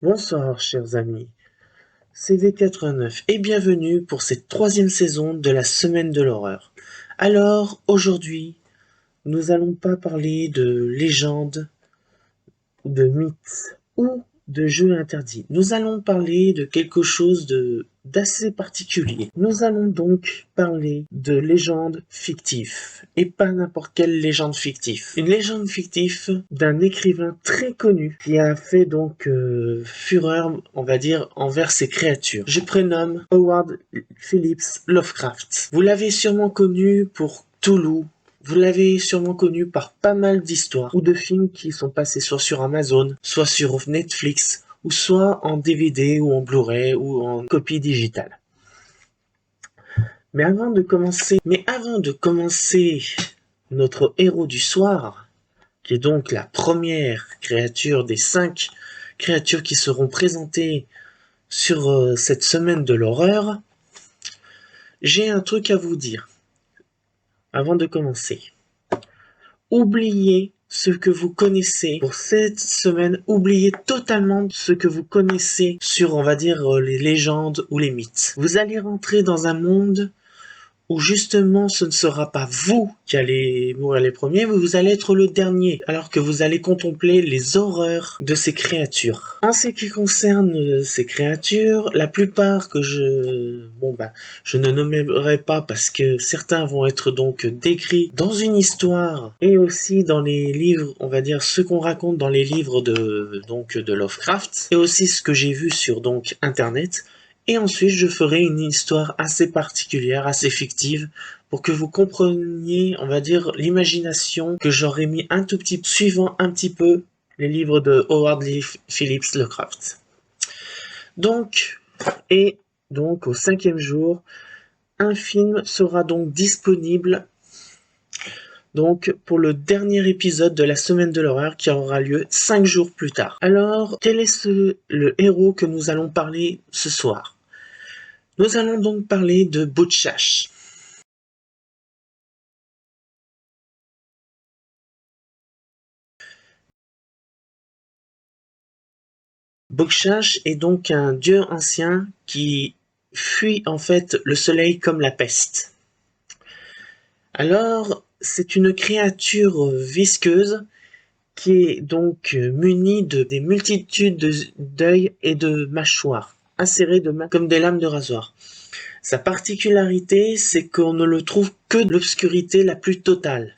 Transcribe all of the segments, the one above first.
Bonsoir chers amis, c'est V89 et bienvenue pour cette troisième saison de la Semaine de l'Horreur. Alors aujourd'hui, nous allons pas parler de légendes, de mythes ou de jeux interdits. Nous allons parler de quelque chose d'assez particulier. Nous allons donc parler de légendes fictives, et pas n'importe quelle légende fictive. Une légende fictive d'un écrivain très connu qui a fait donc fureur, on va dire, envers ces créatures. Je prénomme Howard Phillips Lovecraft. Vous l'avez sûrement connu pour Cthulhu. Vous l'avez sûrement connu par pas mal d'histoires ou de films qui sont passés soit sur Amazon, soit sur Netflix, ou soit en DVD ou en Blu-ray ou en copie digitale. Mais avant de commencer notre héros du soir, qui est donc la première créature des 5 créatures qui seront présentées sur cette semaine de l'horreur, j'ai un truc à vous dire. Avant de commencer. Oubliez ce que vous connaissez pour cette semaine. Oubliez totalement ce que vous connaissez sur, on va dire, les légendes ou les mythes. Vous allez rentrer dans un monde où justement ce ne sera pas vous qui allez mourir les premiers, mais vous allez être le dernier, alors que vous allez contempler les horreurs de ces créatures. En ce qui concerne ces créatures, la plupart que je ne nommerai pas parce que certains vont être donc décrits dans une histoire et aussi dans les livres, on va dire ce qu'on raconte dans les livres de Lovecraft, et aussi ce que j'ai vu sur donc internet. Et ensuite, je ferai une histoire assez particulière, assez fictive, pour que vous compreniez, on va dire, l'imagination que j'aurais mis un tout petit peu, suivant un petit peu les livres de Howard Phillips Lovecraft. Donc, au 5e jour, un film sera donc disponible donc pour le dernier épisode de la Semaine de l'Horreur qui aura lieu 5 jours plus tard. Alors, quel est le héros que nous allons parler ce soir? Nous allons donc parler de Butchash. Butchash est donc un dieu ancien qui fuit en fait le soleil comme la peste. Alors, c'est une créature visqueuse qui est donc munie des multitudes d'œils et de mâchoires, insérées comme des lames de rasoir. Sa particularité, c'est qu'on ne le trouve que de l'obscurité la plus totale.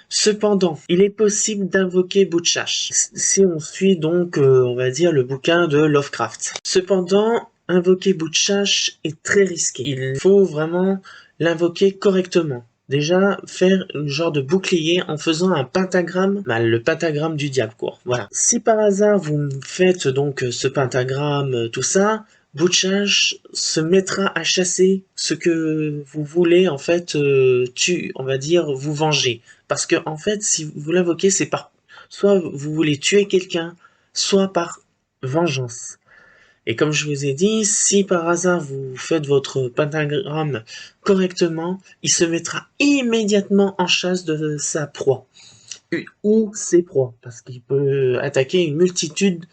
Cependant, il est possible d'invoquer Butchash, si on suit donc, on va dire, le bouquin de Lovecraft. Cependant, invoquer Butchash est très risqué. Il faut vraiment l'invoquer correctement. Déjà, faire une genre de bouclier en faisant un pentagramme, le pentagramme du diable, quoi. Voilà. Si par hasard vous faites donc ce pentagramme, tout ça, Butchash se mettra à chasser ce que vous voulez en fait on va dire vous venger. Parce que en fait, si vous l'invoquez, c'est par soit vous voulez tuer quelqu'un, soit par vengeance. Et comme je vous ai dit, si par hasard vous faites votre pentagramme correctement, il se mettra immédiatement en chasse de sa proie. Ou ses proies, parce qu'il peut attaquer une multitude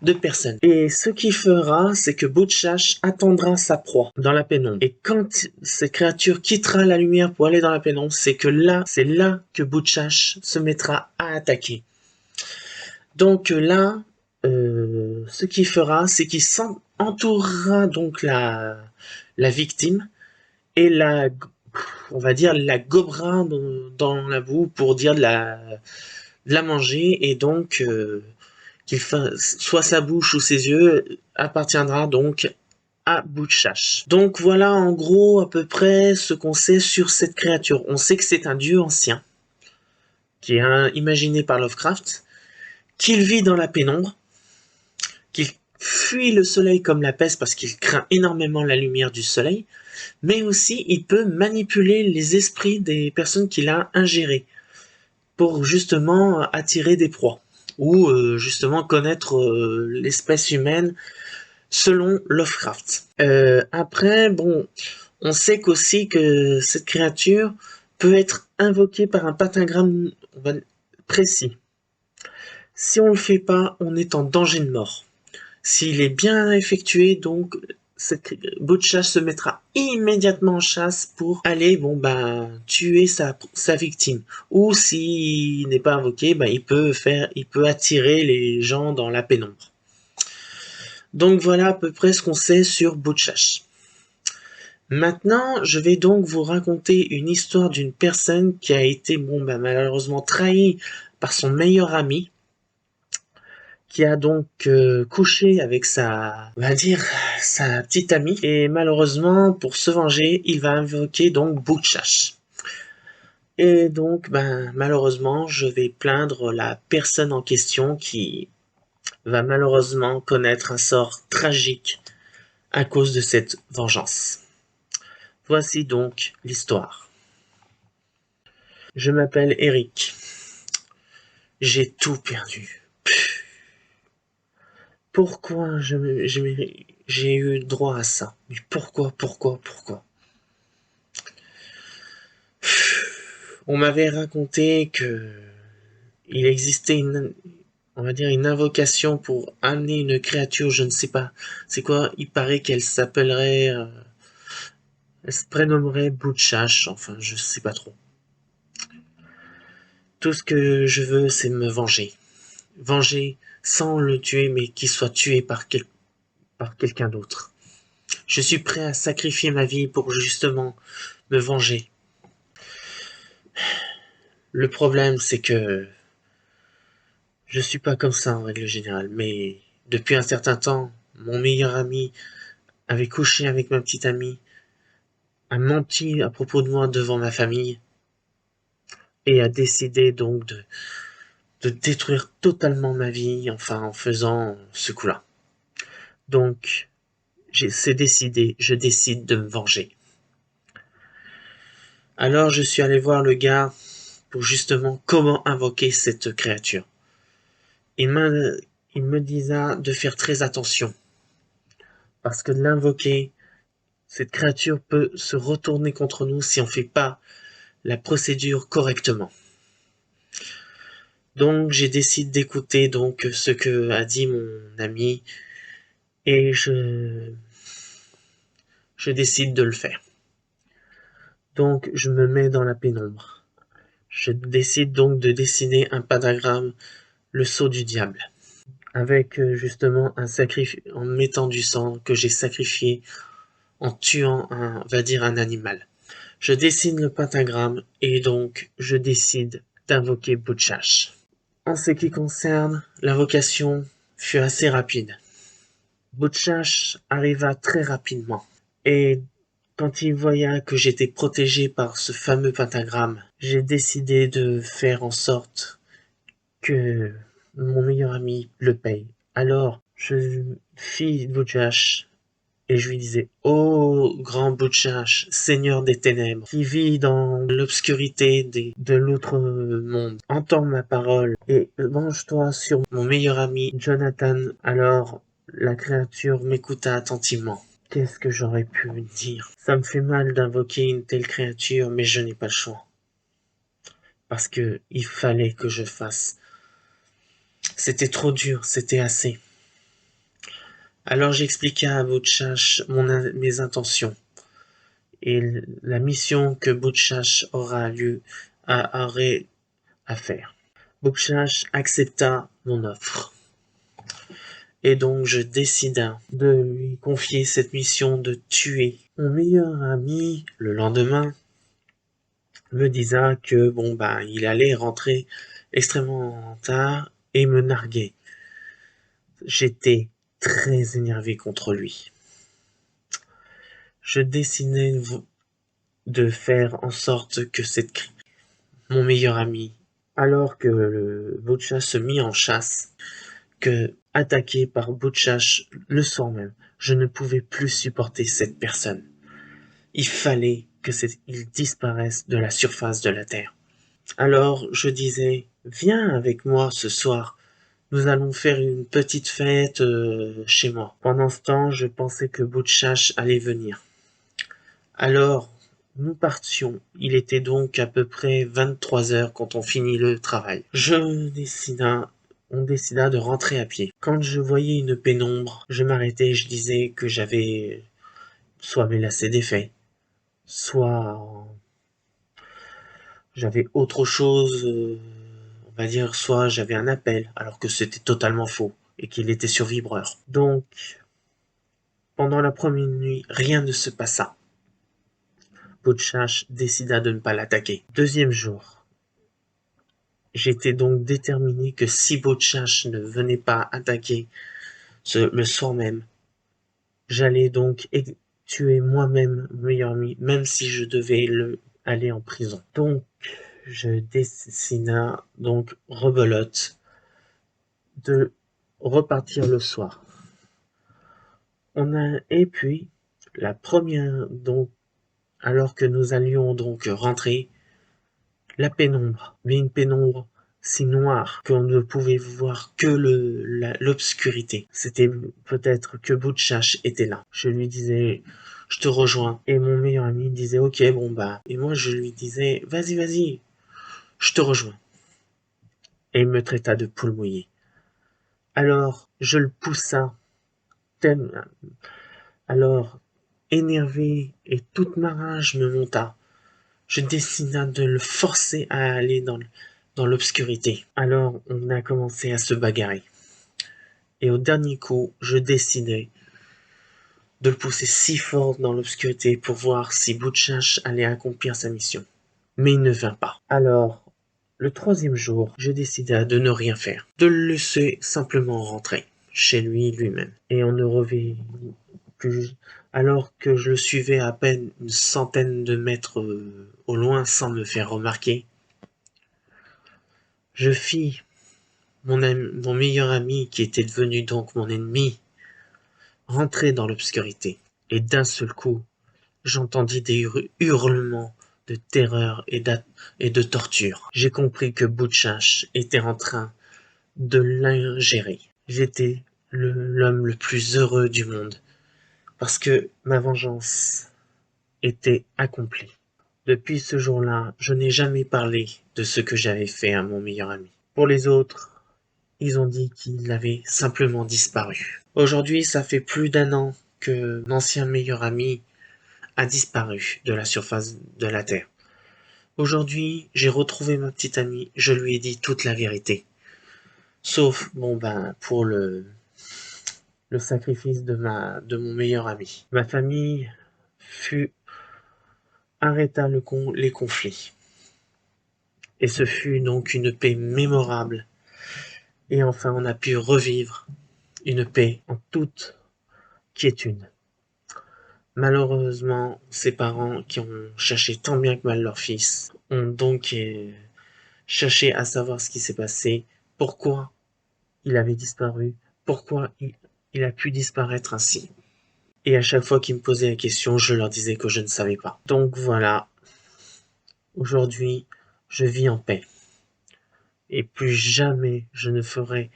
de personnes. Et ce qu'il fera, c'est que Butchash attendra sa proie dans la pénombre. Et quand cette créature quittera la lumière pour aller dans la pénombre, c'est là que Butchash se mettra à attaquer. Donc là, ce qu'il fera, c'est qu'il entourera donc la victime et on va dire, la gobera dans la boue pour dire de la manger, et donc soit sa bouche ou ses yeux appartiendra donc à Butchash. Donc voilà en gros à peu près ce qu'on sait sur cette créature. On sait que c'est un dieu ancien qui est imaginé par Lovecraft, qu'il vit dans la pénombre, qu'il fuit le soleil comme la peste parce qu'il craint énormément la lumière du soleil, mais aussi il peut manipuler les esprits des personnes qu'il a ingérées pour justement attirer des proies ou justement connaître l'espèce humaine selon Lovecraft. Après, bon, on sait qu'aussi que cette créature peut être invoquée par un pentagramme précis. Si on le fait pas, on est en danger de mort. S'il est bien effectué, donc Butchash se mettra immédiatement en chasse pour aller tuer sa victime. Ou s'il n'est pas invoqué, il peut attirer les gens dans la pénombre. Donc voilà à peu près ce qu'on sait sur Butchash. Maintenant, je vais donc vous raconter une histoire d'une personne qui a été malheureusement trahie par son meilleur ami, qui a donc couché avec sa petite amie, et malheureusement, pour se venger, il va invoquer donc Butchash. Et donc, malheureusement, je vais plaindre la personne en question qui va malheureusement connaître un sort tragique à cause de cette vengeance. Voici donc l'histoire. Je m'appelle Eric. J'ai tout perdu. Pourquoi j'ai eu droit à ça? Mais pourquoi? On m'avait raconté que il existait une invocation pour amener une créature, je ne sais pas. C'est quoi? Il paraît qu'elle s'appellerait, elle se prénommerait Butchash, enfin, je sais pas trop. Tout ce que je veux, c'est me venger. Venger sans le tuer, mais qu'il soit tué par quelqu'un d'autre. Je suis prêt à sacrifier ma vie pour justement me venger. Le problème, c'est que je suis pas comme ça en règle générale, mais depuis un certain temps, mon meilleur ami avait couché avec ma petite amie, a menti à propos de moi devant ma famille, et a décidé donc de détruire totalement ma vie, enfin en faisant ce coup-là. Donc, c'est décidé, je décide de me venger. Alors je suis allé voir le gars pour justement comment invoquer cette créature. Il me disa de faire très attention, parce que de l'invoquer, cette créature peut se retourner contre nous si on ne fait pas la procédure correctement. Donc j'ai décidé d'écouter donc ce que a dit mon ami et je décide de le faire. Donc je me mets dans la pénombre. Je décide donc de dessiner un pentagramme, le sceau du diable, avec justement en mettant du sang que j'ai sacrifié en tuant un animal. Je dessine le pentagramme et donc je décide d'invoquer Butchash. En ce qui concerne l'invocation, fut assez rapide. Butchash arriva très rapidement et quand il voya que j'étais protégé par ce fameux pentagramme, j'ai décidé de faire en sorte que mon meilleur ami le paye. Alors, je fis Butchash et je lui disais, ô grand Butchash, seigneur des ténèbres, qui vit dans l'obscurité de l'autre monde, entends ma parole et venge-toi sur mon meilleur ami Jonathan. Alors, la créature m'écouta attentivement. Qu'est-ce que j'aurais pu dire? Ça me fait mal d'invoquer une telle créature, mais je n'ai pas le choix. Parce que il fallait que je fasse. C'était trop dur, c'était assez. Alors j'expliquai à Butchash mes intentions et la mission que Butchash aurait à faire. Butchash accepta mon offre. Et donc je décida de lui confier cette mission de tuer. Mon meilleur ami, le lendemain, me disa que il allait rentrer extrêmement tard et me narguer. J'étais très énervé contre lui. Je décidai de faire en sorte que mon meilleur ami, alors que le Butchash se mit en chasse, que attaqué par Butchash le soir même, je ne pouvais plus supporter cette personne. Il fallait qu'il disparaisse de la surface de la terre. Alors je disais, viens avec moi ce soir. Nous allons faire une petite fête chez moi. Pendant ce temps, je pensais que Butchash allait venir. Alors, nous partions. Il était donc à peu près 23 heures quand on finit le travail. Je dessina on décida de rentrer à pied. Quand je voyais une pénombre, je m'arrêtais et je disais que j'avais soit mes lacets défaits, soit j'avais autre chose, on va dire, soit j'avais un appel, alors que c'était totalement faux et qu'il était sur vibreur. Donc, pendant la première nuit, rien ne se passa. Butchash décida de ne pas l'attaquer. Deuxième jour, j'étais donc déterminé que si Butchash ne venait pas attaquer le soir même, j'allais donc tuer moi-même mon meilleur ami, même si je devais aller en prison. Donc, je décida donc rebelote de repartir le soir. Et puis la première donc alors que nous allions donc rentrer, la pénombre, mais une pénombre si noire qu'on ne pouvait voir que l'obscurité. C'était peut-être que Butchash était là. Je lui disais, je te rejoins. Et mon meilleur ami disait, ok, bon bah. Et moi je lui disais, vas-y, je te rejoins. Et il me traita de poule mouillée. Alors je le poussa, alors énervé et toute ma rage me monta. Je décida de le forcer à aller dans l'obscurité. Alors on a commencé à se bagarrer. Et au dernier coup, je décidai de le pousser si fort dans l'obscurité pour voir si Butchash allait accomplir sa mission. Mais il ne vint pas. Alors, le troisième jour, je décida de ne rien faire, de le laisser simplement rentrer chez lui-même. Et on ne revit plus, alors que je le suivais à peine une centaine de mètres au loin sans me faire remarquer, je fis mon meilleur ami, qui était devenu donc mon ennemi, rentrer dans l'obscurité. Et d'un seul coup, j'entendis des hurlements de terreur et de torture. J'ai compris que Butchash était en train de l'ingérer. J'étais l'homme le plus heureux du monde, parce que ma vengeance était accomplie. Depuis ce jour-là, je n'ai jamais parlé de ce que j'avais fait à mon meilleur ami. Pour les autres, ils ont dit qu'il avait simplement disparu. Aujourd'hui, ça fait plus d'1 an que mon ancien meilleur ami a disparu de la surface de la Terre. Aujourd'hui, j'ai retrouvé ma petite amie, je lui ai dit toute la vérité. Sauf, bon ben, pour le sacrifice de mon meilleur ami. Ma famille arrêta les conflits. Et ce fut donc une paix mémorable. Et enfin, on a pu revivre une paix en toute quiétude. Malheureusement, ses parents, qui ont cherché tant bien que mal leur fils, ont donc cherché à savoir ce qui s'est passé, pourquoi il avait disparu, pourquoi il a pu disparaître ainsi. Et à chaque fois qu'ils me posaient la question, je leur disais que je ne savais pas. Donc voilà, aujourd'hui, je vis en paix. Et plus jamais je ne ferai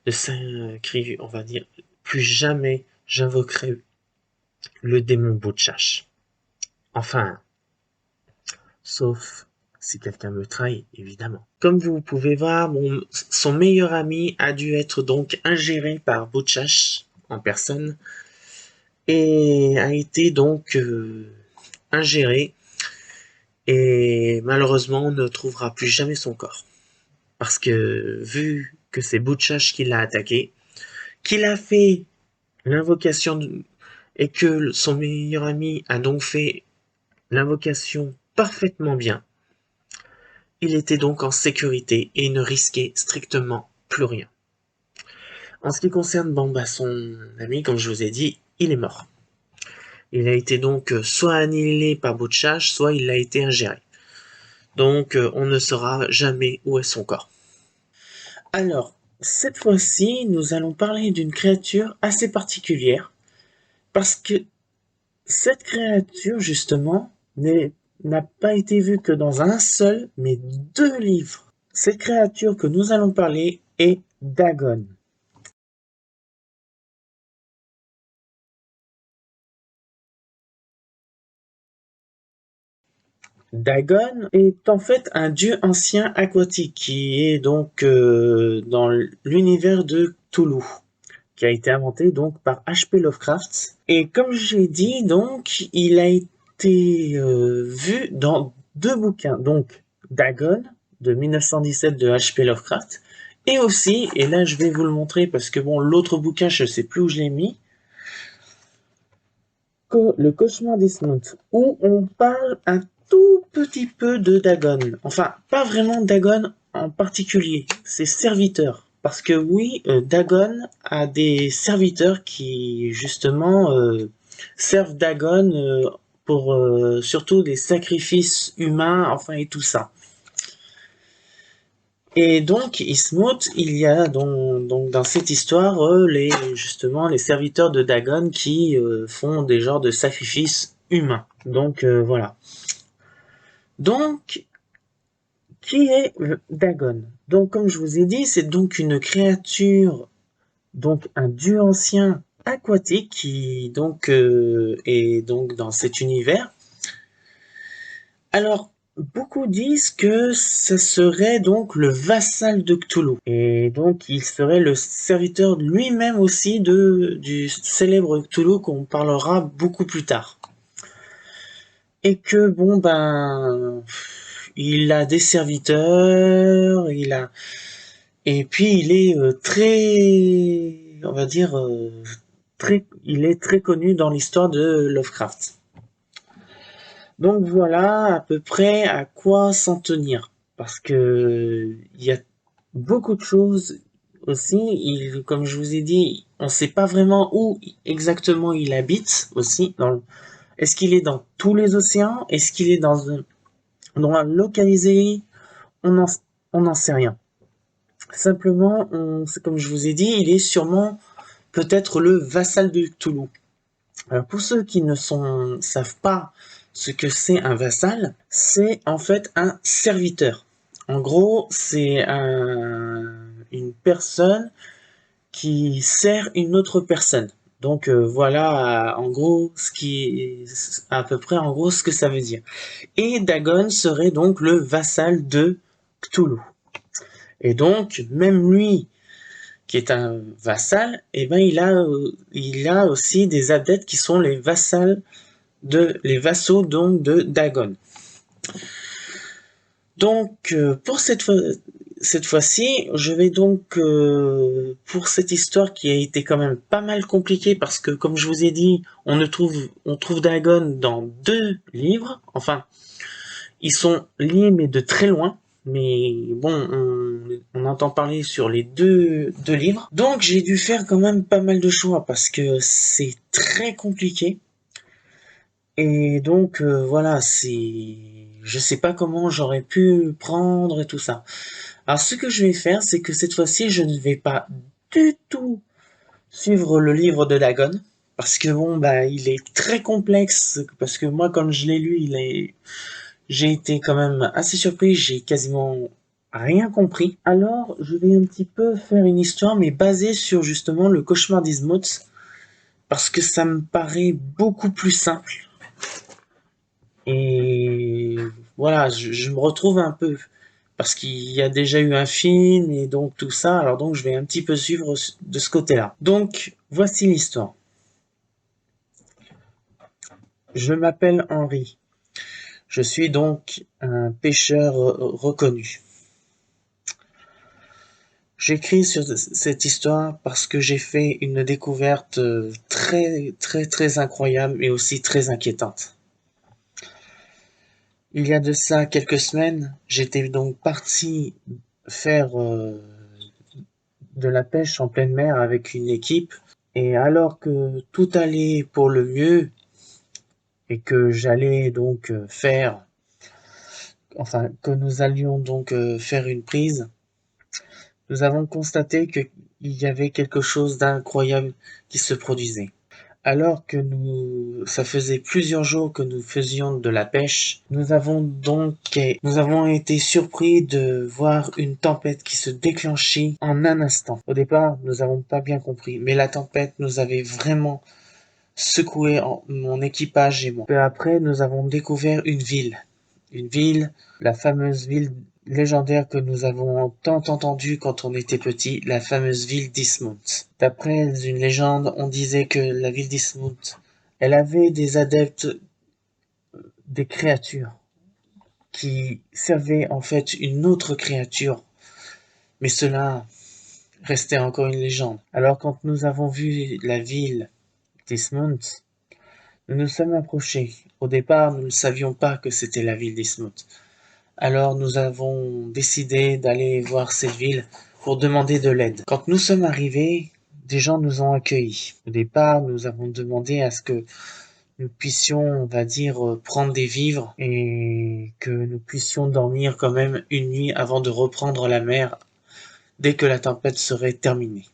de sacri, on va dire, plus jamais j'invoquerai le démon Butchash. Enfin, sauf si quelqu'un me trahit, évidemment. Comme vous pouvez voir, son meilleur ami a dû être donc ingéré par Butchash en personne et a été donc ingéré, et malheureusement on ne trouvera plus jamais son corps. Parce que vu que c'est Butchash qui l'a attaqué, qu'il a fait l'invocation et que son meilleur ami a donc fait l'invocation parfaitement bien, il était donc en sécurité et ne risquait strictement plus rien. En ce qui concerne Bamba, son ami, comme je vous ai dit, il est mort. Il a été donc soit annihilé par Butchash, soit il a été ingéré. Donc on ne saura jamais où est son corps. Alors, cette fois-ci, nous allons parler d'une créature assez particulière, parce que cette créature, justement, n'a pas été vue que dans un seul, mais 2 livres. Cette créature que nous allons parler est Dagon. Dagon est en fait un dieu ancien aquatique qui est donc dans l'univers de Cthulhu, qui a été inventé donc par H.P. Lovecraft. Et comme j'ai dit, donc, il a été vu dans deux bouquins, donc Dagon de 1917 de H.P. Lovecraft, et aussi, et là je vais vous le montrer parce que bon, l'autre bouquin, je sais plus où je l'ai mis, le cauchemar d'Ismouth, où on parle un tout petit peu de Dagon. Enfin, pas vraiment Dagon en particulier, ses serviteurs. Parce que oui, Dagon a des serviteurs qui justement servent Dagon pour surtout des sacrifices humains, enfin et tout ça. Et donc, Ismouth, il y a donc dans cette histoire justement les serviteurs de Dagon qui font des genres de sacrifices humains. Donc voilà. Donc, qui est Dagon? Donc, comme je vous ai dit, c'est donc une créature, donc un dieu ancien aquatique qui donc est donc dans cet univers. Alors, beaucoup disent que ce serait donc le vassal de Cthulhu. Et donc, il serait le serviteur lui-même aussi du célèbre Cthulhu qu'on parlera beaucoup plus tard. Et que, bon, ben, il a des serviteurs, et puis il est très, on va dire, il est très connu dans l'histoire de Lovecraft. Donc voilà à peu près à quoi s'en tenir. Parce que il y a beaucoup de choses aussi. Comme je vous ai dit, on ne sait pas vraiment où exactement il habite aussi. Est-ce qu'il est dans tous les océans? Est-ce qu'il est dans un endroit localisé? On n'en sait rien. Simplement, comme je vous ai dit, il est sûrement peut-être le vassal de Cthulhu. Alors pour ceux qui ne savent pas ce que c'est un vassal, c'est en fait un serviteur. En gros, c'est une personne qui sert une autre personne. Donc voilà en gros à peu près en gros ce que ça veut dire. Et Dagon serait donc le vassal de Cthulhu. Et donc même lui qui est un vassal, eh ben il a aussi des adeptes qui sont les les vassaux donc de Dagon. Donc pour cette fois-ci, je vais donc pour cette histoire qui a été quand même pas mal compliquée parce que comme je vous ai dit, on trouve Dagon dans deux livres. Enfin, ils sont liés mais de très loin. Mais bon, on entend parler sur les deux livres. Donc j'ai dû faire quand même pas mal de choix parce que c'est très compliqué. Et donc voilà, je sais pas comment j'aurais pu prendre et tout ça. Alors ce que je vais faire, c'est que cette fois-ci, je ne vais pas du tout suivre le livre de Dagon parce que bon bah il est très complexe parce que moi comme je l'ai lu, j'ai été quand même assez surpris, j'ai quasiment rien compris. Alors, je vais un petit peu faire une histoire mais basée sur justement le cauchemar d'Ismouth parce que ça me paraît beaucoup plus simple. Et voilà, je me retrouve un peu parce qu'il y a déjà eu un film et donc tout ça, alors donc je vais un petit peu suivre de ce côté-là. Donc, voici l'histoire. Je m'appelle Henri. Je suis donc un pêcheur reconnu. J'écris sur cette histoire parce que j'ai fait une découverte très très très incroyable et aussi très inquiétante. Il y a de ça quelques semaines, j'étais donc parti faire de la pêche en pleine mer avec une équipe et alors que tout allait pour le mieux et que j'allais donc que nous allions donc faire une prise, nous avons constaté qu'il y avait quelque chose d'incroyable qui se produisait. Alors que ça faisait plusieurs jours que nous faisions de la pêche, nous avons été surpris de voir une tempête qui se déclenchait en un instant. Au départ, nous n'avons pas bien compris, mais la tempête nous avait vraiment secoué mon équipage et moi. Peu après, nous avons découvert une ville. Une ville, la fameuse ville légendaire que nous avons tant entendue quand on était petit, la fameuse ville d'Ismouth. D'après une légende, on disait que la ville d'Ismouth, elle avait des adeptes, des créatures, qui servaient en fait une autre créature, mais cela restait encore une légende. Alors quand nous avons vu la ville d'Ismouth, nous nous sommes approchés. Au départ, nous ne savions pas que c'était la ville d'Ismouth. Alors nous avons décidé d'aller voir cette ville pour demander de l'aide. Quand nous sommes arrivés, des gens nous ont accueillis. Au départ, nous avons demandé à ce que nous puissions, on va dire, prendre des vivres et que nous puissions dormir quand même une nuit avant de reprendre la mer dès que la tempête serait terminée.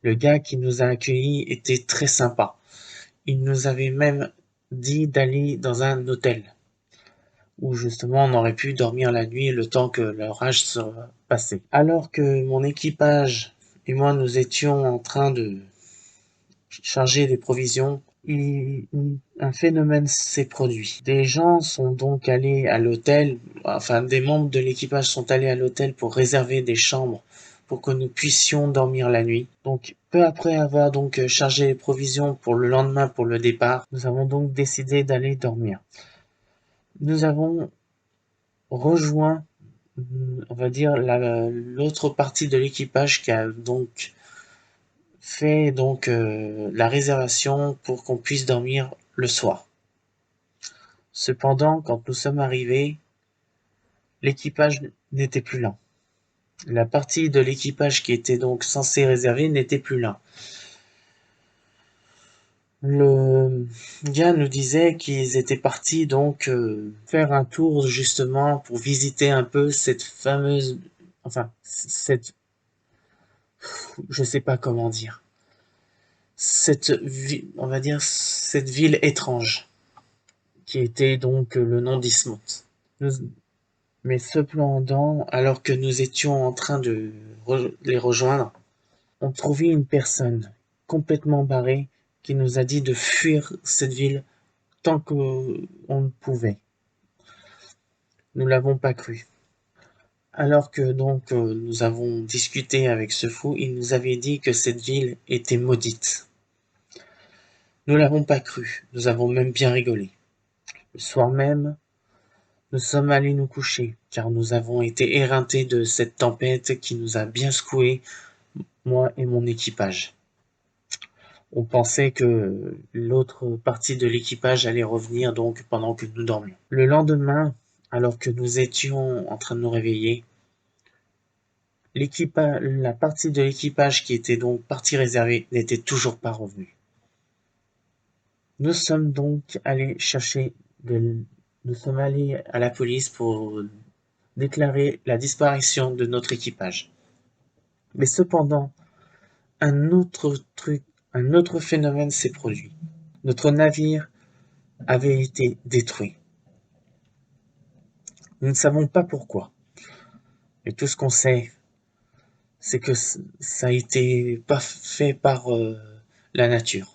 Le gars qui nous a accueillis était très sympa. Il nous avait même dit d'aller dans un hôtel où justement on aurait pu dormir la nuit le temps que l'orage soit passé. Alors que mon équipage et moi nous étions en train de charger des provisions, un phénomène s'est produit. Des gens sont donc allés à l'hôtel, enfin des membres de l'équipage sont allés à l'hôtel pour réserver des chambres pour que nous puissions dormir la nuit. Donc peu après avoir donc chargé les provisions pour le lendemain pour le départ, nous avons donc décidé d'aller dormir. Nous avons rejoint, on va dire, l'autre partie de l'équipage qui a donc fait donc la réservation pour qu'on puisse dormir le soir. Cependant, quand nous sommes arrivés, l'équipage n'était plus là. La partie de l'équipage qui était donc censée réserver n'était plus là. Le gars nous disait qu'ils étaient partis donc faire un tour justement pour visiter un peu cette fameuse, enfin cette, je sais pas comment dire, on va dire cette ville étrange qui était donc le nom d'Ismouth. Mais cependant, alors que nous étions en train de les rejoindre, on trouvait une personne complètement barrée qui nous a dit de fuir cette ville tant qu'on ne pouvait. Nous l'avons pas cru. Alors que donc nous avons discuté avec ce fou, il nous avait dit que cette ville était maudite. Nous l'avons pas cru, nous avons même bien rigolé. Le soir même, nous sommes allés nous coucher, car nous avons été éreintés de cette tempête qui nous a bien secoués, moi et mon équipage. On pensait que l'autre partie de l'équipage allait revenir donc pendant que nous dormions. Le lendemain, alors que nous étions en train de nous réveiller, la partie de l'équipage qui était donc partie réservée n'était toujours pas revenue. Nous sommes donc allés nous sommes allés à la police pour déclarer la disparition de notre équipage. Mais cependant, un autre phénomène s'est produit. Notre navire avait été détruit. Nous ne savons pas pourquoi. Mais tout ce qu'on sait, c'est que ça a été pas fait par la nature.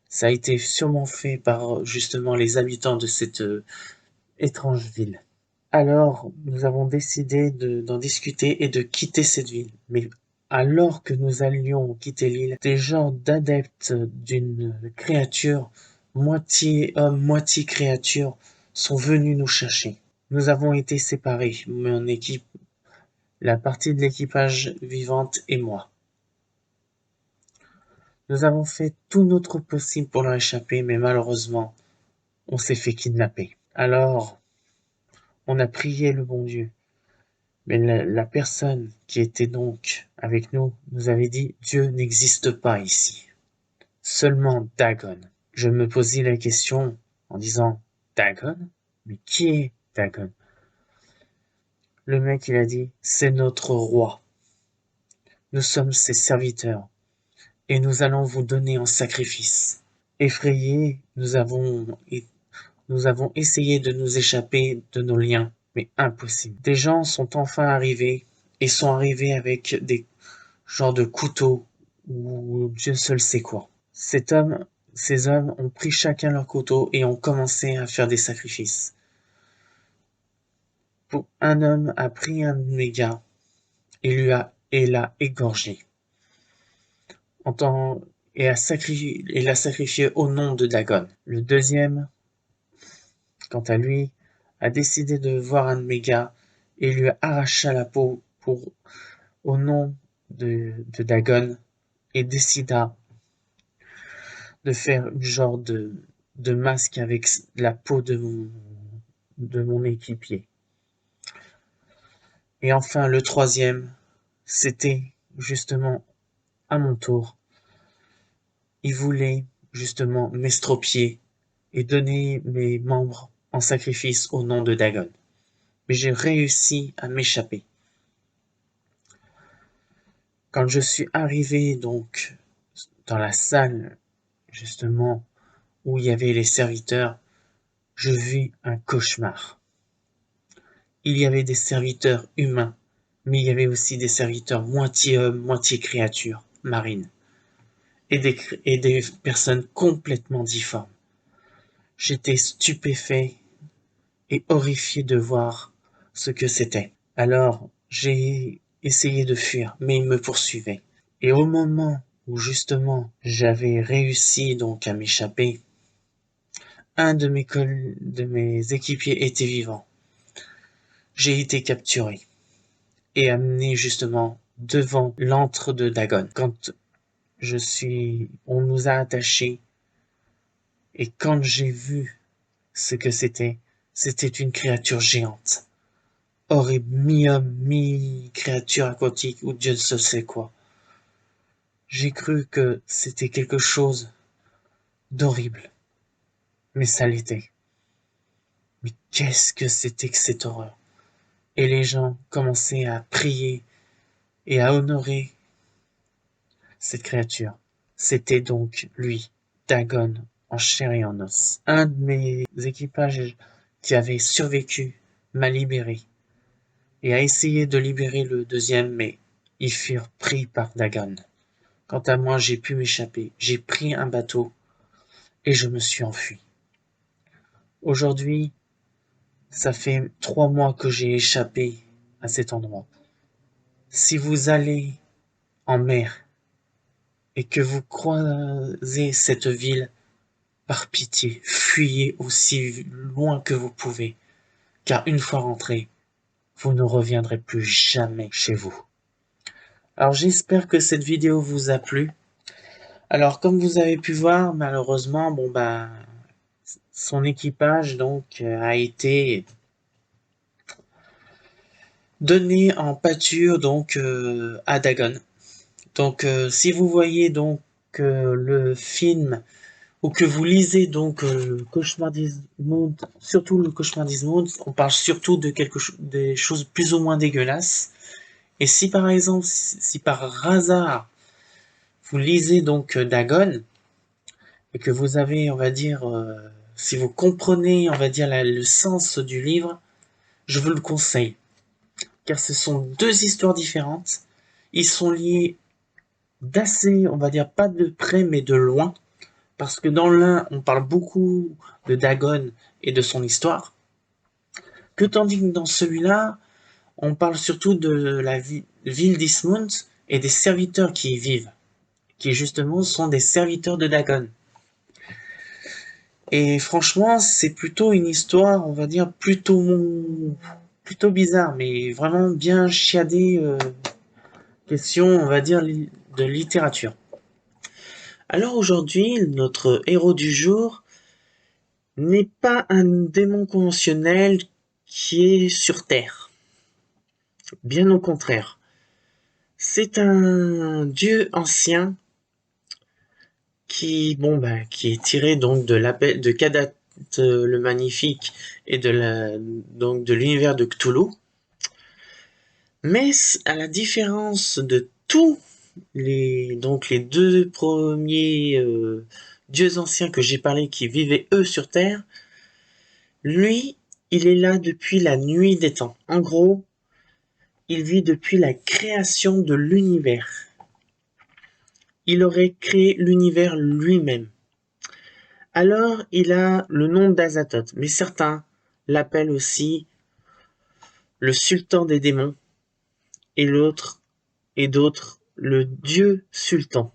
Ça a été sûrement fait par justement les habitants de cette étrange ville. Alors, nous avons décidé d'en discuter et de quitter cette ville. Mais alors que nous allions quitter l'île, des genres d'adeptes d'une créature, moitié homme, moitié créature, sont venus nous chercher. Nous avons été séparés, mon équipe, la partie de l'équipage vivante et moi. Nous avons fait tout notre possible pour leur échapper, mais malheureusement, on s'est fait kidnapper. Alors, on a prié le bon Dieu. Mais la personne qui était donc avec nous nous avait dit Dieu n'existe pas ici. Seulement Dagon. Je me posais la question en disant Dagon? Mais qui est Dagon? Le mec il a dit c'est notre roi. Nous sommes ses serviteurs et nous allons vous donner en sacrifice. Effrayés, nous avons essayé de nous échapper de nos liens, mais impossible. Des gens sont enfin arrivés et sont arrivés avec des genres de couteaux ou Dieu seul sait quoi. Cet homme ces hommes ont pris chacun leur couteau et ont commencé à faire des sacrifices. Un homme a pris un de mes gars et l'a égorgé. Et l'a sacrifié au nom de Dagon. Le deuxième, quant à lui, a décidé de voir un de mes gars et lui arracha la peau au nom de Dagon et décida de faire une genre de masque avec la peau de mon équipier. Et enfin, le troisième, c'était justement à mon tour. Il voulait justement m'estropier et donner mes membres en sacrifice au nom de Dagon. Mais j'ai réussi à m'échapper. Quand je suis arrivé donc dans la salle justement où il y avait les serviteurs, je vis un cauchemar. Il y avait des serviteurs humains, mais il y avait aussi des serviteurs moitié hommes, moitié créatures marines, et des personnes complètement difformes. J'étais stupéfait et horrifié de voir ce que c'était. Alors, j'ai essayé de fuir, mais ils me poursuivaient. Et au moment où justement j'avais réussi donc à m'échapper, un de mes équipiers était vivant. J'ai été capturé et amené justement devant l'antre de Dagon. On nous a attachés et quand j'ai vu ce que c'était une créature géante, horrible, mi-homme, mi-créature aquatique ou Dieu ne sait quoi. J'ai cru que c'était quelque chose d'horrible, mais ça l'était. Mais qu'est-ce que c'était que cette horreur? Et les gens commençaient à prier et à honorer cette créature. C'était donc lui, Dagon, en chair et en os. Un de mes équipages qui avait survécu m'a libéré et a essayé de libérer le deuxième, mais ils furent pris par Dagon. Quant à moi, j'ai pu m'échapper. J'ai pris un bateau et je me suis enfui. Aujourd'hui, ça fait 3 mois que j'ai échappé à cet endroit. Si vous allez en mer et que vous croisez cette ville, par pitié, fuyez aussi loin que vous pouvez, car une fois rentré, vous ne reviendrez plus jamais chez vous. Alors j'espère que cette vidéo vous a plu. Alors comme vous avez pu voir, malheureusement, son équipage donc a été donné en pâture donc à Dagon. Donc si vous voyez donc le film ou que vous lisez donc le Cauchemar d'Ismond, surtout le Cauchemar d'Ismond, on parle surtout de des choses plus ou moins dégueulasses. Et si par exemple, si par hasard vous lisez donc Dagon et que vous avez, on va dire, si vous comprenez, on va dire le sens du livre, je vous le conseille, car ce sont deux histoires différentes. Ils sont liés d'assez, on va dire, pas de près mais de loin. Parce que dans l'un, on parle beaucoup de Dagon et de son histoire, que tandis que dans celui-là, on parle surtout de la ville d'Ismund et des serviteurs qui y vivent, qui justement sont des serviteurs de Dagon. Et franchement, c'est plutôt une histoire, on va dire, plutôt bizarre, mais vraiment bien chiadée, question, on va dire, de littérature. Alors aujourd'hui, notre héros du jour n'est pas un démon conventionnel qui est sur Terre. Bien au contraire. C'est un dieu ancien qui est tiré donc de Kadat le Magnifique et donc de l'univers de Cthulhu. Mais à la différence de tous les deux premiers dieux anciens que j'ai parlé qui vivaient eux sur Terre, lui, il est là depuis la nuit des temps. En gros, il vit depuis la création de l'univers. Il aurait créé l'univers lui-même. Alors, il a le nom d'Azathoth, mais certains l'appellent aussi le sultan des démons et l'autre et d'autres le dieu sultan.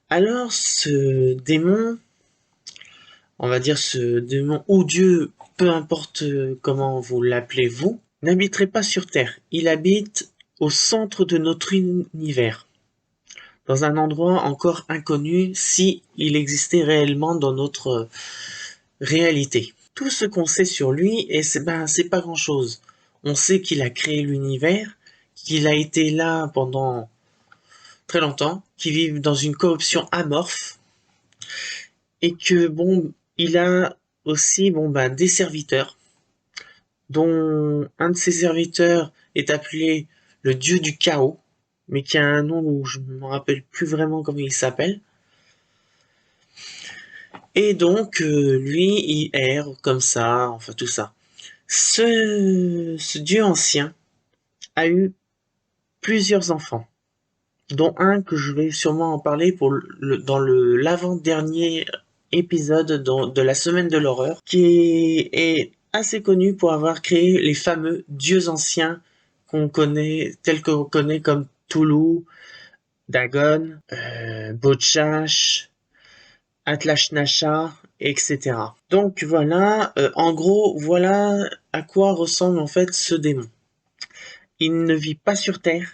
Alors, ce démon, on va dire ce démon ou dieu, peu importe comment vous l'appelez vous, n'habiterait pas sur Terre. Il habite au centre de notre univers, dans un endroit encore inconnu si il existait réellement dans notre réalité. Tout ce qu'on sait sur lui, et c'est pas grand chose. On sait qu'il a créé l'univers, qu'il a été là pendant très longtemps, qu'il vit dans une corruption amorphe, et que bon, il a aussi des serviteurs, dont un de ses serviteurs est appelé le dieu du chaos, mais qui a un nom où je me rappelle plus vraiment comment il s'appelle. Et donc, lui, il erre comme ça, enfin tout ça. Ce dieu ancien a eu plusieurs enfants, dont un que je vais sûrement en parler dans l'avant-dernier épisode de la semaine de l'horreur, qui est assez connu pour avoir créé les fameux dieux anciens qu'on connaît, tels qu'on connaît comme Toulouse, Dagon, Bochash, Atlach-Nacha, etc. Donc voilà, en gros, voilà à quoi ressemble en fait ce démon. Il ne vit pas sur Terre,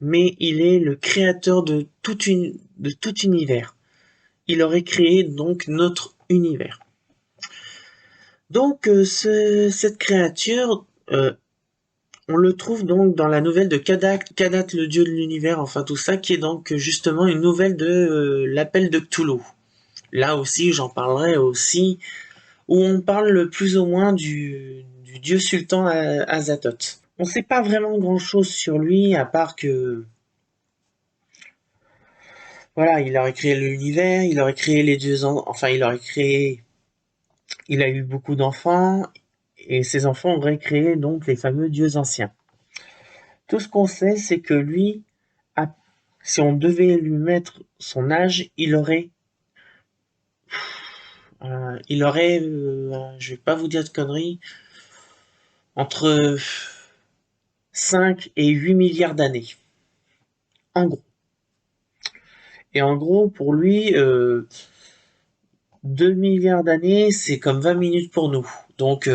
mais il est le créateur de tout univers. Il aurait créé donc notre univers. Donc cette créature, on le trouve donc dans la nouvelle de Kadat le dieu de l'univers, enfin tout ça, qui est donc justement une nouvelle de l'appel de Cthulhu. Là aussi, j'en parlerai aussi, où on parle plus ou moins du dieu sultan Azathoth. On ne sait pas vraiment grand-chose sur lui, à part que voilà, il aurait créé l'univers, il aurait créé les dieux, enfin il a eu beaucoup d'enfants, et ses enfants auraient créé donc les fameux dieux anciens. Tout ce qu'on sait, c'est que lui, a- si on devait lui mettre son âge, je vais pas vous dire de conneries, entre 5 et 8 milliards d'années, en gros. Et en gros, pour lui, 2 milliards d'années, c'est comme 20 minutes pour nous. Donc,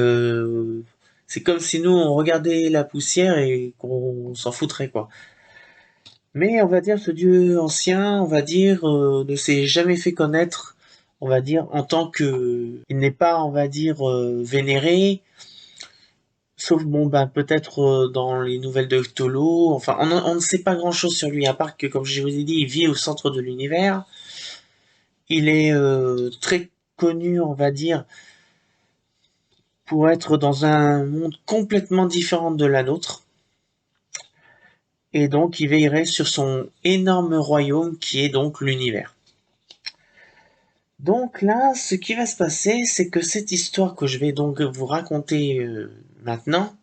c'est comme si nous, on regardait la poussière et qu'on s'en foutrait, quoi. Mais on va dire, ce dieu ancien, on va dire, ne s'est jamais fait connaître, on va dire, en tant que... Il n'est pas, on va dire, vénéré, sauf, peut-être dans les nouvelles de Cthulhu. Enfin, on ne sait pas grand-chose sur lui, à part que, comme je vous ai dit, il vit au centre de l'univers. Il est très connu, on va dire, pour être dans un monde complètement différent de la nôtre. Et donc, il veillerait sur son énorme royaume qui est donc l'univers. Donc là, ce qui va se passer, c'est que cette histoire que je vais donc vous raconter maintenant,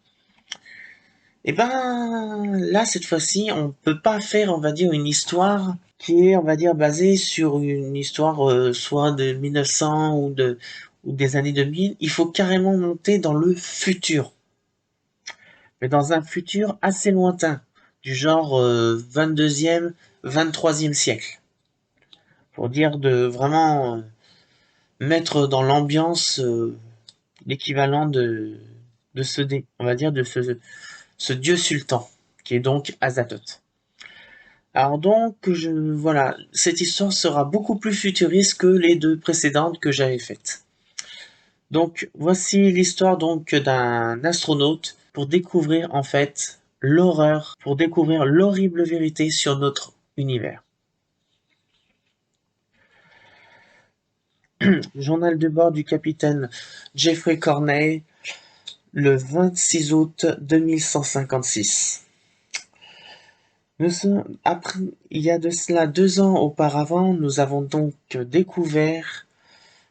eh ben là, cette fois-ci, on ne peut pas faire, on va dire, une histoire qui est, on va dire, basée sur une histoire soit de 1900 ou des années 2000. Il faut carrément monter dans le futur, mais dans un futur assez lointain, du genre 22e, 23e siècle, pour dire de vraiment mettre dans l'ambiance l'équivalent de on va dire de ce dieu sultan, qui est donc Azathoth. Alors donc, voilà, cette histoire sera beaucoup plus futuriste que les deux précédentes que j'avais faites. Donc, voici l'histoire donc d'un astronaute pour découvrir en fait l'horreur, pour découvrir l'horrible vérité sur notre univers. Journal de bord du capitaine Jeffrey Cornell, le 26 août 2156. Il y a de cela 2 ans auparavant, nous avons donc découvert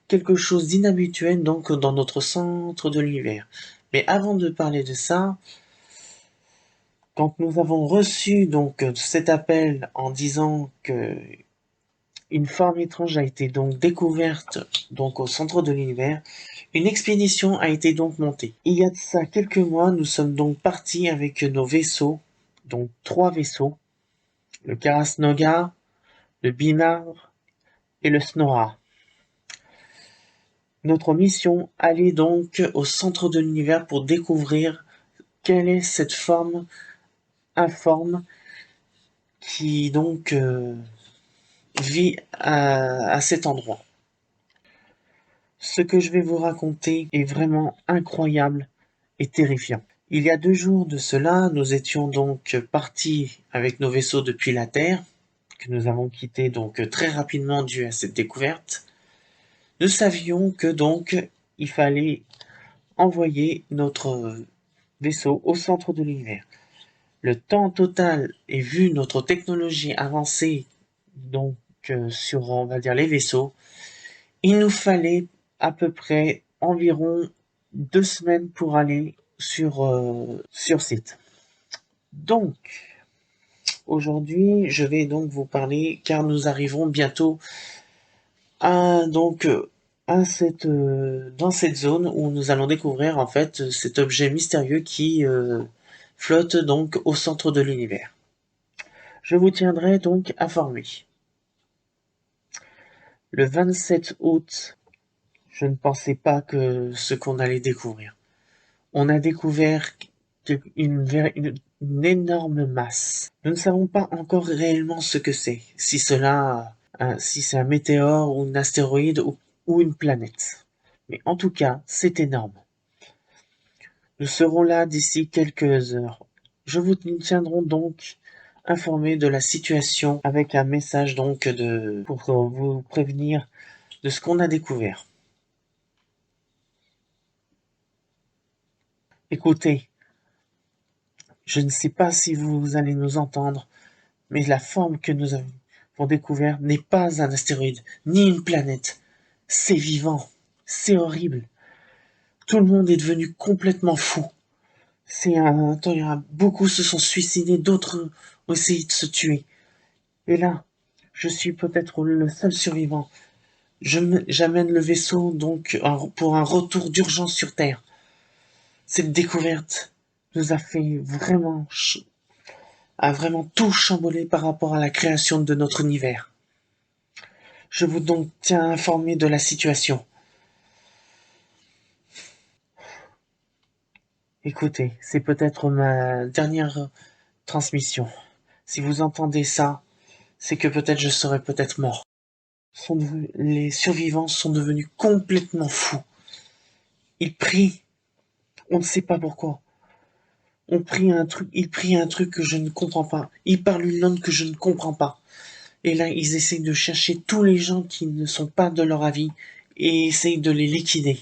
quelque chose d'inhabituel donc dans notre centre de l'univers. Mais avant de parler de ça, quand nous avons reçu donc cet appel en disant que une forme étrange a été donc découverte donc au centre de l'univers, une expédition a été donc montée. Il y a de ça quelques mois, nous sommes donc partis avec nos vaisseaux, donc 3 vaisseaux, le Karasnoga, le Binar et le Snorra. Notre mission allait donc au centre de l'univers pour découvrir quelle est cette forme informe qui donc vit à cet endroit. Ce que je vais vous raconter est vraiment incroyable et terrifiant. Il y a 2 jours de cela, nous étions donc partis avec nos vaisseaux depuis la Terre, que nous avons quitté donc très rapidement dû à cette découverte. Nous savions que donc il fallait envoyer notre vaisseau au centre de l'univers. Le temps total et vu notre technologie avancée donc sur on va dire les vaisseaux, il nous fallait à peu près environ 2 semaines pour aller sur site. Donc aujourd'hui, je vais donc vous parler car nous arrivons bientôt à donc dans cette zone où nous allons découvrir en fait cet objet mystérieux qui flotte donc au centre de l'univers. Je vous tiendrai donc informé. Le 27 août, je ne pensais pas que ce qu'on allait découvrir. On a découvert une énorme masse. Nous ne savons pas encore réellement ce que c'est, si c'est un météore ou un astéroïde ou une planète. Mais en tout cas, c'est énorme. Nous serons là d'ici quelques heures. Je vous tiendrai donc informé de la situation avec un message donc pour vous prévenir de ce qu'on a découvert. Écoutez, je ne sais pas si vous allez nous entendre, mais la forme que nous avons découverte n'est pas un astéroïde, ni une planète. C'est vivant, c'est horrible. Tout le monde est devenu complètement fou. Beaucoup se sont suicidés, d'autres ont essayé de se tuer. Et là, je suis peut-être le seul survivant. J'amène le vaisseau donc pour un retour d'urgence sur Terre. Cette découverte nous a vraiment tout chamboulé par rapport à la création de notre univers. Je vous donc tiens informé de la situation. Écoutez, c'est peut-être ma dernière transmission. Si vous entendez ça, c'est que peut-être je serai peut-être mort. Les survivants sont devenus complètement fous. Ils prient, on ne sait pas pourquoi. Ils prient un truc que je ne comprends pas. Ils parlent une langue que je ne comprends pas. Et là, ils essayent de chercher tous les gens qui ne sont pas de leur avis et essayent de les liquider.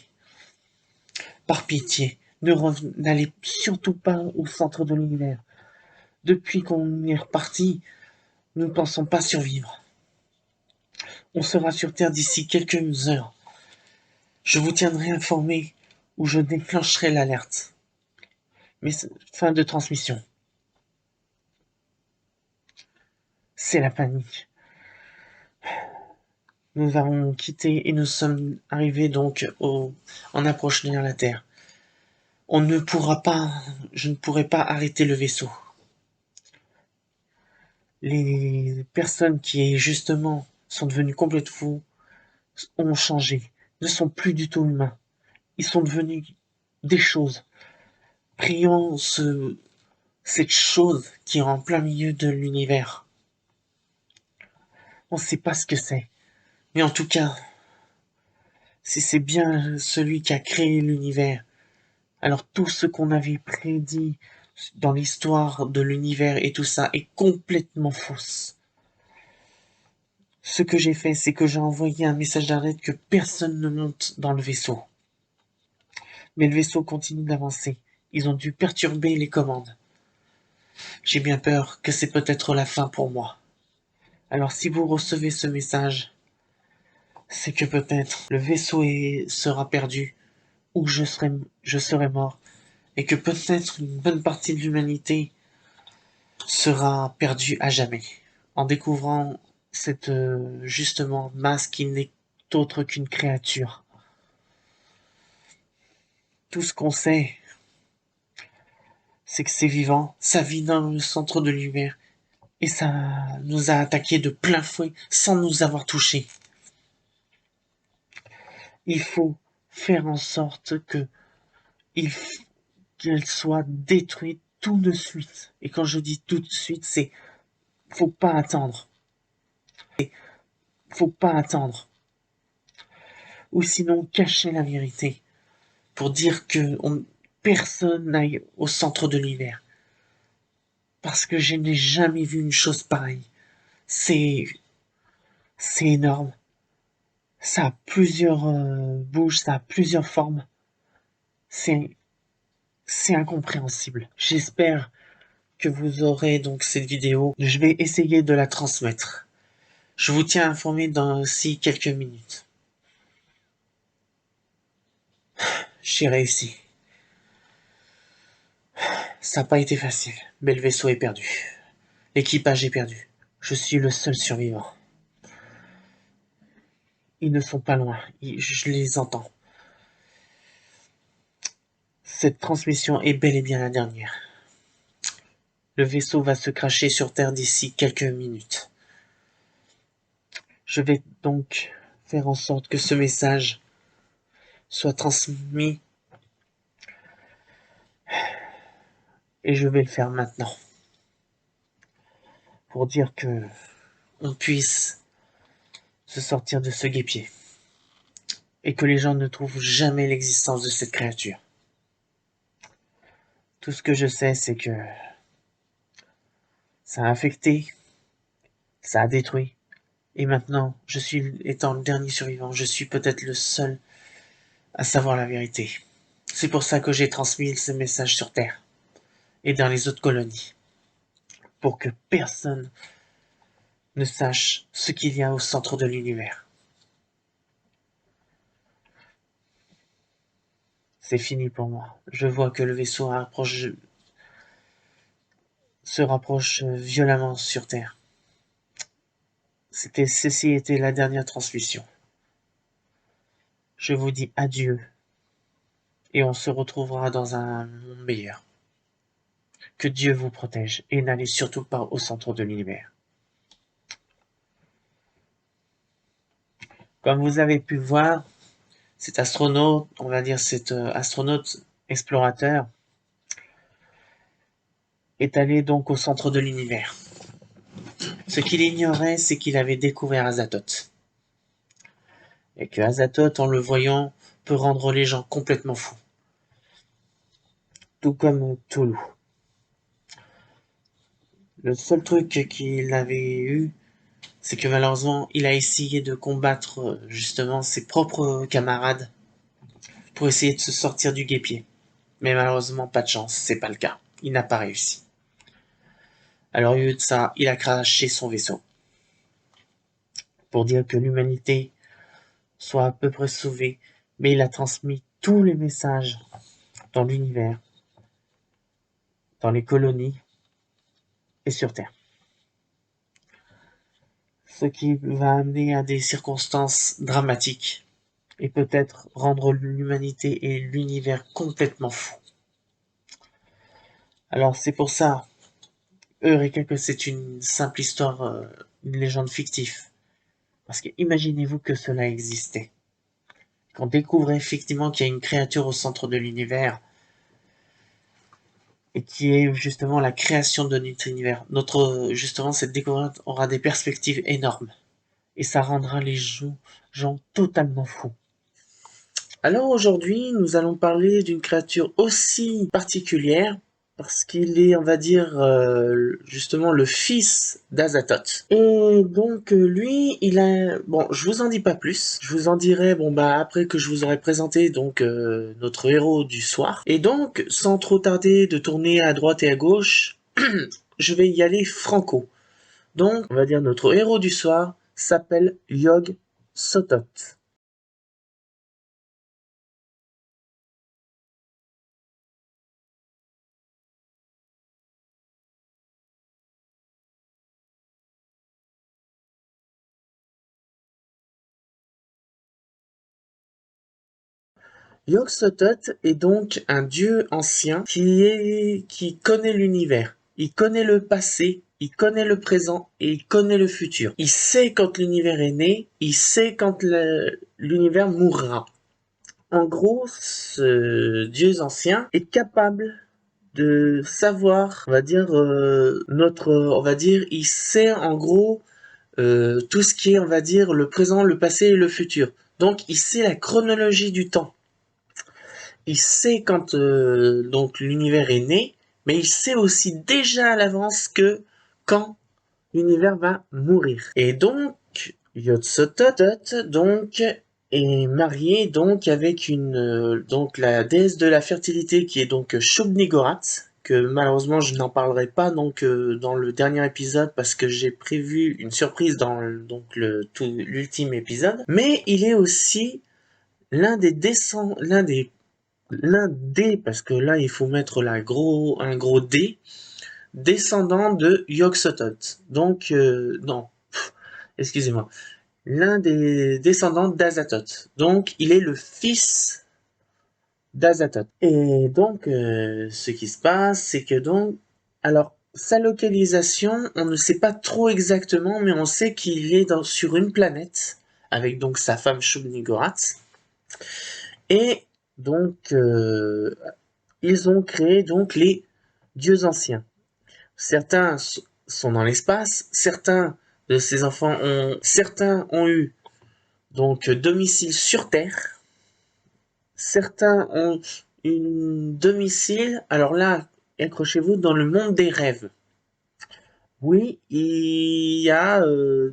Par pitié, n'allez surtout pas au centre de l'univers. Depuis qu'on est reparti, nous ne pensons pas survivre. On sera sur Terre d'ici quelques heures. Je vous tiendrai informé ou je déclencherai l'alerte. Mais fin de transmission. C'est la panique. Nous avons quitté et nous sommes arrivés donc en approche de la Terre. Je ne pourrai pas arrêter le vaisseau. Les personnes qui justement sont devenues complètement fous ont changé, ne sont plus du tout humains. Ils sont devenus des choses. Prions cette chose qui est en plein milieu de l'univers. On ne sait pas ce que c'est. Mais en tout cas, si c'est bien celui qui a créé l'univers, alors tout ce qu'on avait prédit dans l'histoire de l'univers et tout ça est complètement fausse. Ce que j'ai fait, c'est que j'ai envoyé un message d'alerte que personne ne monte dans le vaisseau. Mais le vaisseau continue d'avancer. Ils ont dû perturber les commandes. J'ai bien peur que c'est peut-être la fin pour moi. Alors si vous recevez ce message, c'est que peut-être le vaisseau sera perdu, ou je serai mort, et que peut-être une bonne partie de l'humanité sera perdue à jamais, en découvrant cette justement masse qui n'est autre qu'une créature. Tout ce qu'on sait, c'est que c'est vivant, ça vit dans le centre de l'univers, et ça nous a attaqués de plein fouet sans nous avoir touchés. Il faut faire en sorte qu'elle soit détruite tout de suite. Et quand je dis tout de suite, c'est faut pas attendre. Faut pas attendre. Ou sinon cacher la vérité pour dire que personne n'aille au centre de l'univers. Parce que je n'ai jamais vu une chose pareille. C'est c'est énorme. Ça a plusieurs bouches, ça a plusieurs formes. C'est c'est incompréhensible. J'espère que vous aurez donc cette vidéo. Je vais essayer de la transmettre. Je vous tiens informé dans aussi quelques minutes. J'ai réussi. Ça n'a pas été facile, mais le vaisseau est perdu. L'équipage est perdu. Je suis le seul survivant. Ils ne sont pas loin. Je les entends. Cette transmission est bel et bien la dernière. Le vaisseau va se cracher sur Terre d'ici quelques minutes. Je vais donc faire en sorte que ce message soit transmis et je vais le faire maintenant pour dire que on puisse se sortir de ce guêpier et que les gens ne trouvent jamais l'existence de cette créature. Tout ce que je sais, c'est que ça a infecté, ça a détruit, et maintenant, étant le dernier survivant, je suis peut-être le seul à savoir la vérité. C'est pour ça que j'ai transmis ce message sur Terre et dans les autres colonies, pour que personne ne sache ce qu'il y a au centre de l'univers. C'est fini pour moi. Je vois que le vaisseau se rapproche violemment sur Terre. Ceci était la dernière transmission. Je vous dis adieu et on se retrouvera dans un monde meilleur. Que Dieu vous protège et n'allez surtout pas au centre de l'univers. Comme vous avez pu voir, cet astronaute, on va dire cet astronaute explorateur, est allé donc au centre de l'univers. Ce qu'il ignorait, c'est qu'il avait découvert Azathoth. Et que Azathoth, en le voyant, peut rendre les gens complètement fous. Tout comme Toulouse. Le seul truc qu'il avait eu, c'est que malheureusement, il a essayé de combattre justement ses propres camarades pour essayer de se sortir du guêpier. Mais malheureusement, pas de chance, c'est pas le cas. Il n'a pas réussi. Alors au lieu de ça, il a craché son vaisseau. Pour dire que l'humanité soit à peu près sauvée, mais il a transmis tous les messages dans l'univers, dans les colonies et sur Terre. Ce qui va amener à des circonstances dramatiques et peut-être rendre l'humanité et l'univers complètement fous. Alors c'est pour ça, Eureka, que c'est une simple histoire, une légende fictive. Parce que imaginez-vous que cela existait. Qu'on découvre effectivement qu'il y a une créature au centre de l'univers et qui est justement la création de notre univers. Justement, cette découverte aura des perspectives énormes et ça rendra les gens totalement fous. Alors aujourd'hui, nous allons parler d'une créature aussi particulière parce qu'il est, on va dire, justement le fils d'Azathoth. Et donc lui, il a... Bon, je vous en dis pas plus. Je vous en dirai, bon bah après que je vous aurai présenté donc notre héros du soir. Et donc, sans trop tarder de tourner à droite et à gauche, je vais y aller franco. Donc, on va dire notre héros du soir s'appelle Yog Sotot. Yog-Sothoth est donc un dieu ancien qui connaît l'univers. Il connaît le passé, il connaît le présent et il connaît le futur. Il sait quand l'univers est né, il sait quand l'univers mourra. En gros, ce dieu ancien est capable de savoir, on va dire, il sait en gros tout ce qui est, on va dire, le présent, le passé et le futur. Donc, il sait la chronologie du temps. Il sait quand donc l'univers est né, mais il sait aussi déjà à l'avance que quand l'univers va mourir. Et donc, Yog-Sothoth donc est marié donc avec une donc la déesse de la fertilité qui est donc Shub-Niggurath, que malheureusement je n'en parlerai pas donc dans le dernier épisode parce que j'ai prévu une surprise dans l'ultime épisode. Mais il est aussi l'un des parce que là il faut mettre un gros D, descendant de Yog-Sothoth. Donc non, excusez-moi, l'un des descendants d'Azathoth. Donc, il est le fils d'Azathoth. Et donc, ce qui se passe, c'est que donc, alors, sa localisation, on ne sait pas trop exactement, mais on sait qu'il est sur une planète, avec donc sa femme Shub-Niggurath. Et donc, ils ont créé donc les dieux anciens. Certains sont dans l'espace, certains ont eu donc domicile sur Terre. Certains ont une domicile, alors là, accrochez-vous, dans le monde des rêves. Oui, il y a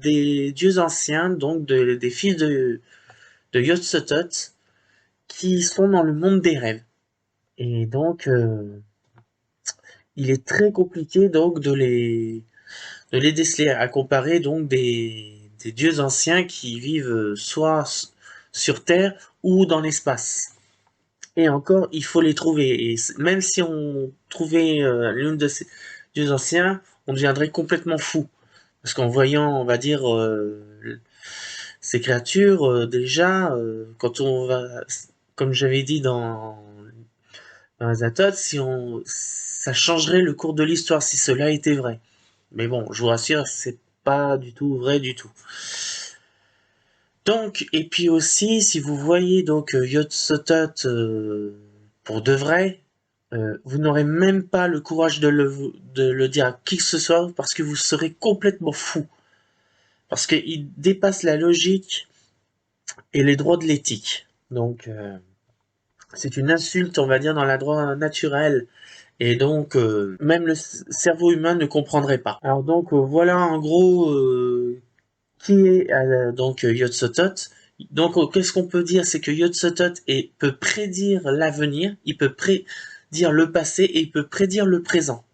des dieux anciens, donc des fils de Yog-Sothoth, qui sont dans le monde des rêves. Et donc, il est très compliqué donc de les déceler, à comparer donc des dieux anciens qui vivent soit sur Terre ou dans l'espace. Et encore, il faut les trouver. Et même si on trouvait l'une de ces dieux anciens, on deviendrait complètement fou. Parce qu'en voyant, on va dire, ces créatures, déjà, quand on va, comme j'avais dit dans Azathoth, ça changerait le cours de l'histoire si cela était vrai. Mais bon, je vous rassure, c'est pas du tout vrai du tout. Donc, et puis aussi, si vous voyez donc Yog-Sothoth pour de vrai, vous n'aurez même pas le courage de le dire à qui que ce soit parce que vous serez complètement fou. Parce qu'il dépasse la logique et les droits de l'éthique. Donc, c'est une insulte, on va dire, dans la droit naturel. Et donc, même le cerveau humain ne comprendrait pas. Alors donc, voilà en gros qui est donc Yog-Sothoth. Donc, qu'est-ce qu'on peut dire? C'est que Yog-Sothoth peut prédire l'avenir, il peut prédire le passé et il peut prédire le présent.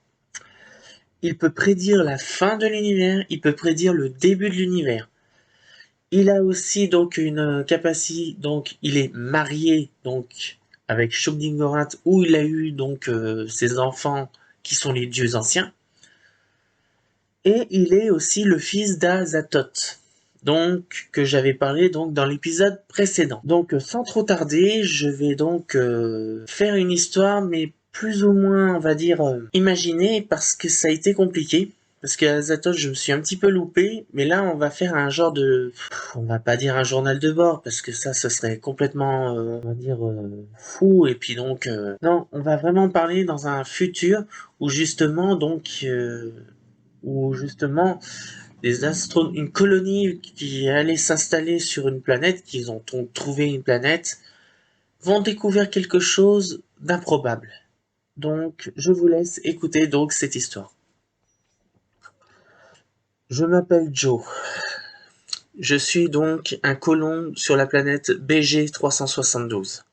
Il peut prédire la fin de l'univers, il peut prédire le début de l'univers. Il a aussi donc une capacité, donc il est marié donc avec Shub-Niggurath où il a eu donc ses enfants qui sont les dieux anciens. Et il est aussi le fils d'Azathoth, donc que j'avais parlé donc dans l'épisode précédent. Donc sans trop tarder, je vais donc faire une histoire, mais plus ou moins, on va dire, imaginée, parce que ça a été compliqué. Parce qu'à Azathoth, je me suis un petit peu loupé, mais là, on va faire un genre de... On va pas dire un journal de bord, parce que ça, ce serait complètement, on va dire, fou. Et puis donc... non, on va vraiment parler dans un futur où justement, donc... où justement une colonie qui allait s'installer sur une planète, qu'ils ont trouvé une planète, vont découvrir quelque chose d'improbable. Donc, je vous laisse écouter donc cette histoire. Je m'appelle Joe. Je suis donc un colon sur la planète BG 372.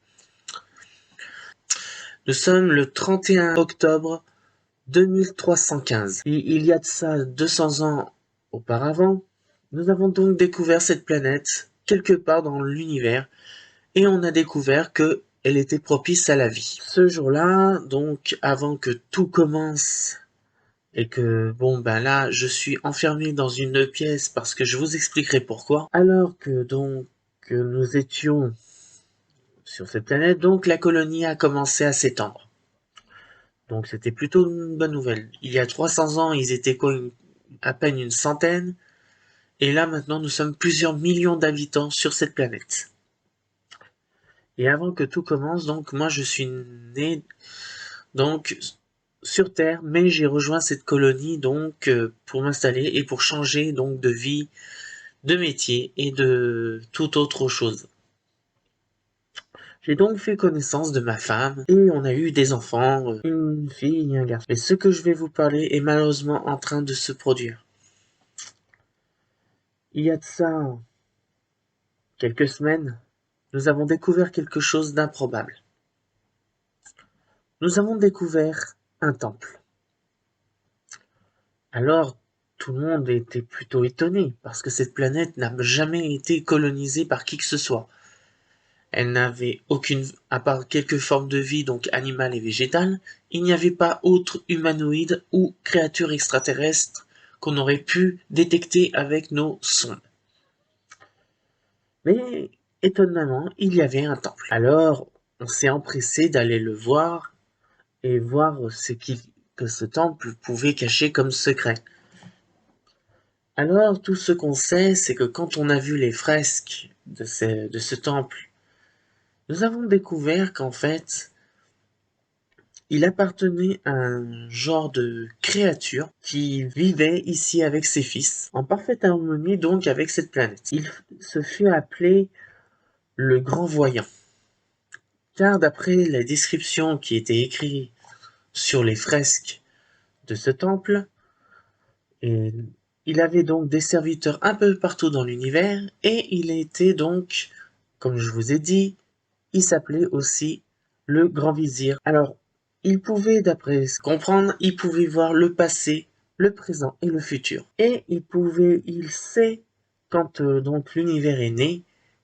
Nous sommes le 31 octobre 2315. Il y a de ça 200 ans auparavant, nous avons donc découvert cette planète quelque part dans l'univers et on a découvert que elle était propice à la vie. Ce jour-là, donc avant que tout commence et que bon ben là je suis enfermé dans une pièce parce que je vous expliquerai pourquoi. Alors que donc nous étions sur cette planète, donc la colonie a commencé à s'étendre. Donc c'était plutôt une bonne nouvelle. Il y a 300 ans, ils étaient quoi, à peine une centaine, et là maintenant nous sommes plusieurs millions d'habitants sur cette planète. Et avant que tout commence, donc moi je suis né donc sur Terre, mais j'ai rejoint cette colonie donc pour m'installer et pour changer donc de vie, de métier et de toute autre chose. J'ai donc fait connaissance de ma femme et on a eu des enfants, une fille et un garçon. Mais ce que je vais vous parler est malheureusement en train de se produire. Il y a de ça quelques semaines, nous avons découvert quelque chose d'improbable. Nous avons découvert un temple. Alors, tout le monde était plutôt étonné parce que cette planète n'a jamais été colonisée par qui que ce soit. Elle n'avait aucune, à part quelques formes de vie, donc animales et végétales, il n'y avait pas autre humanoïde ou créature extraterrestre qu'on aurait pu détecter avec nos sondes. Mais, étonnamment, il y avait un temple. Alors, on s'est empressé d'aller le voir et voir que ce temple pouvait cacher comme secret. Alors, tout ce qu'on sait, c'est que quand on a vu les fresques de ce temple, nous avons découvert qu'en fait, il appartenait à un genre de créature qui vivait ici avec ses fils, en parfaite harmonie donc avec cette planète. Il se fut appelé le Grand Voyant, car d'après la description qui était écrite sur les fresques de ce temple, et il avait donc des serviteurs un peu partout dans l'univers, et il était donc, comme je vous ai dit, il s'appelait aussi le Grand Vizir. Alors, il pouvait, d'après ce comprendre, il pouvait voir le passé, le présent et le futur. Et il sait quand donc l'univers est né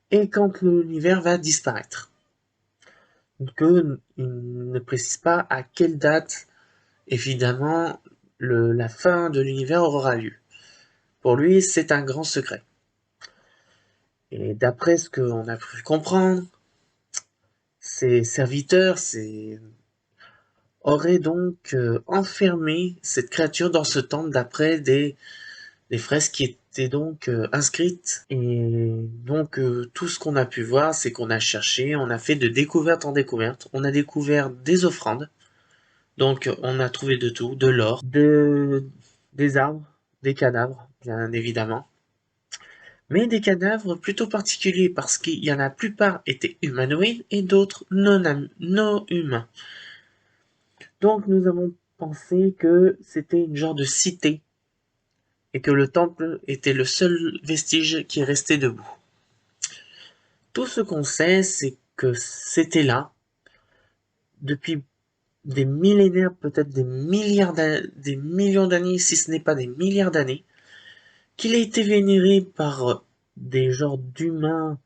et quand l'univers va disparaître. Que il ne précise pas à quelle date, évidemment, la fin de l'univers aura lieu. Pour lui, c'est un grand secret. Et d'après ce qu'on a pu comprendre, ses serviteurs, auraient donc enfermé cette créature dans ce temple d'après des fresques qui étaient donc inscrites. Et donc tout ce qu'on a pu voir, c'est qu'on a cherché, on a fait de découverte en découverte. On a découvert des offrandes. Donc on a trouvé de tout, de l'or, des arbres, des cadavres, bien évidemment. Mais des cadavres plutôt particuliers parce qu'il y en a la plupart étaient humanoïdes et d'autres non humains. Donc nous avons pensé que c'était une genre de cité et que le temple était le seul vestige qui restait debout. Tout ce qu'on sait, c'est que c'était là depuis des millénaires, peut-être des millions d'années, si ce n'est pas des milliards d'années, qu'il a été vénéré par des genres d'humains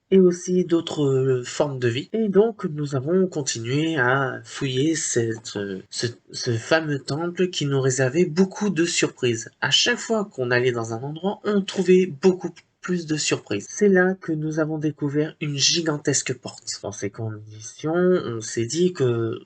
et aussi d'autres formes de vie. Et donc nous avons continué à fouiller ce fameux temple qui nous réservait beaucoup de surprises. À chaque fois qu'on allait dans un endroit, on trouvait beaucoup plus de surprises. C'est là que nous avons découvert une gigantesque porte. Dans ces conditions, on s'est dit que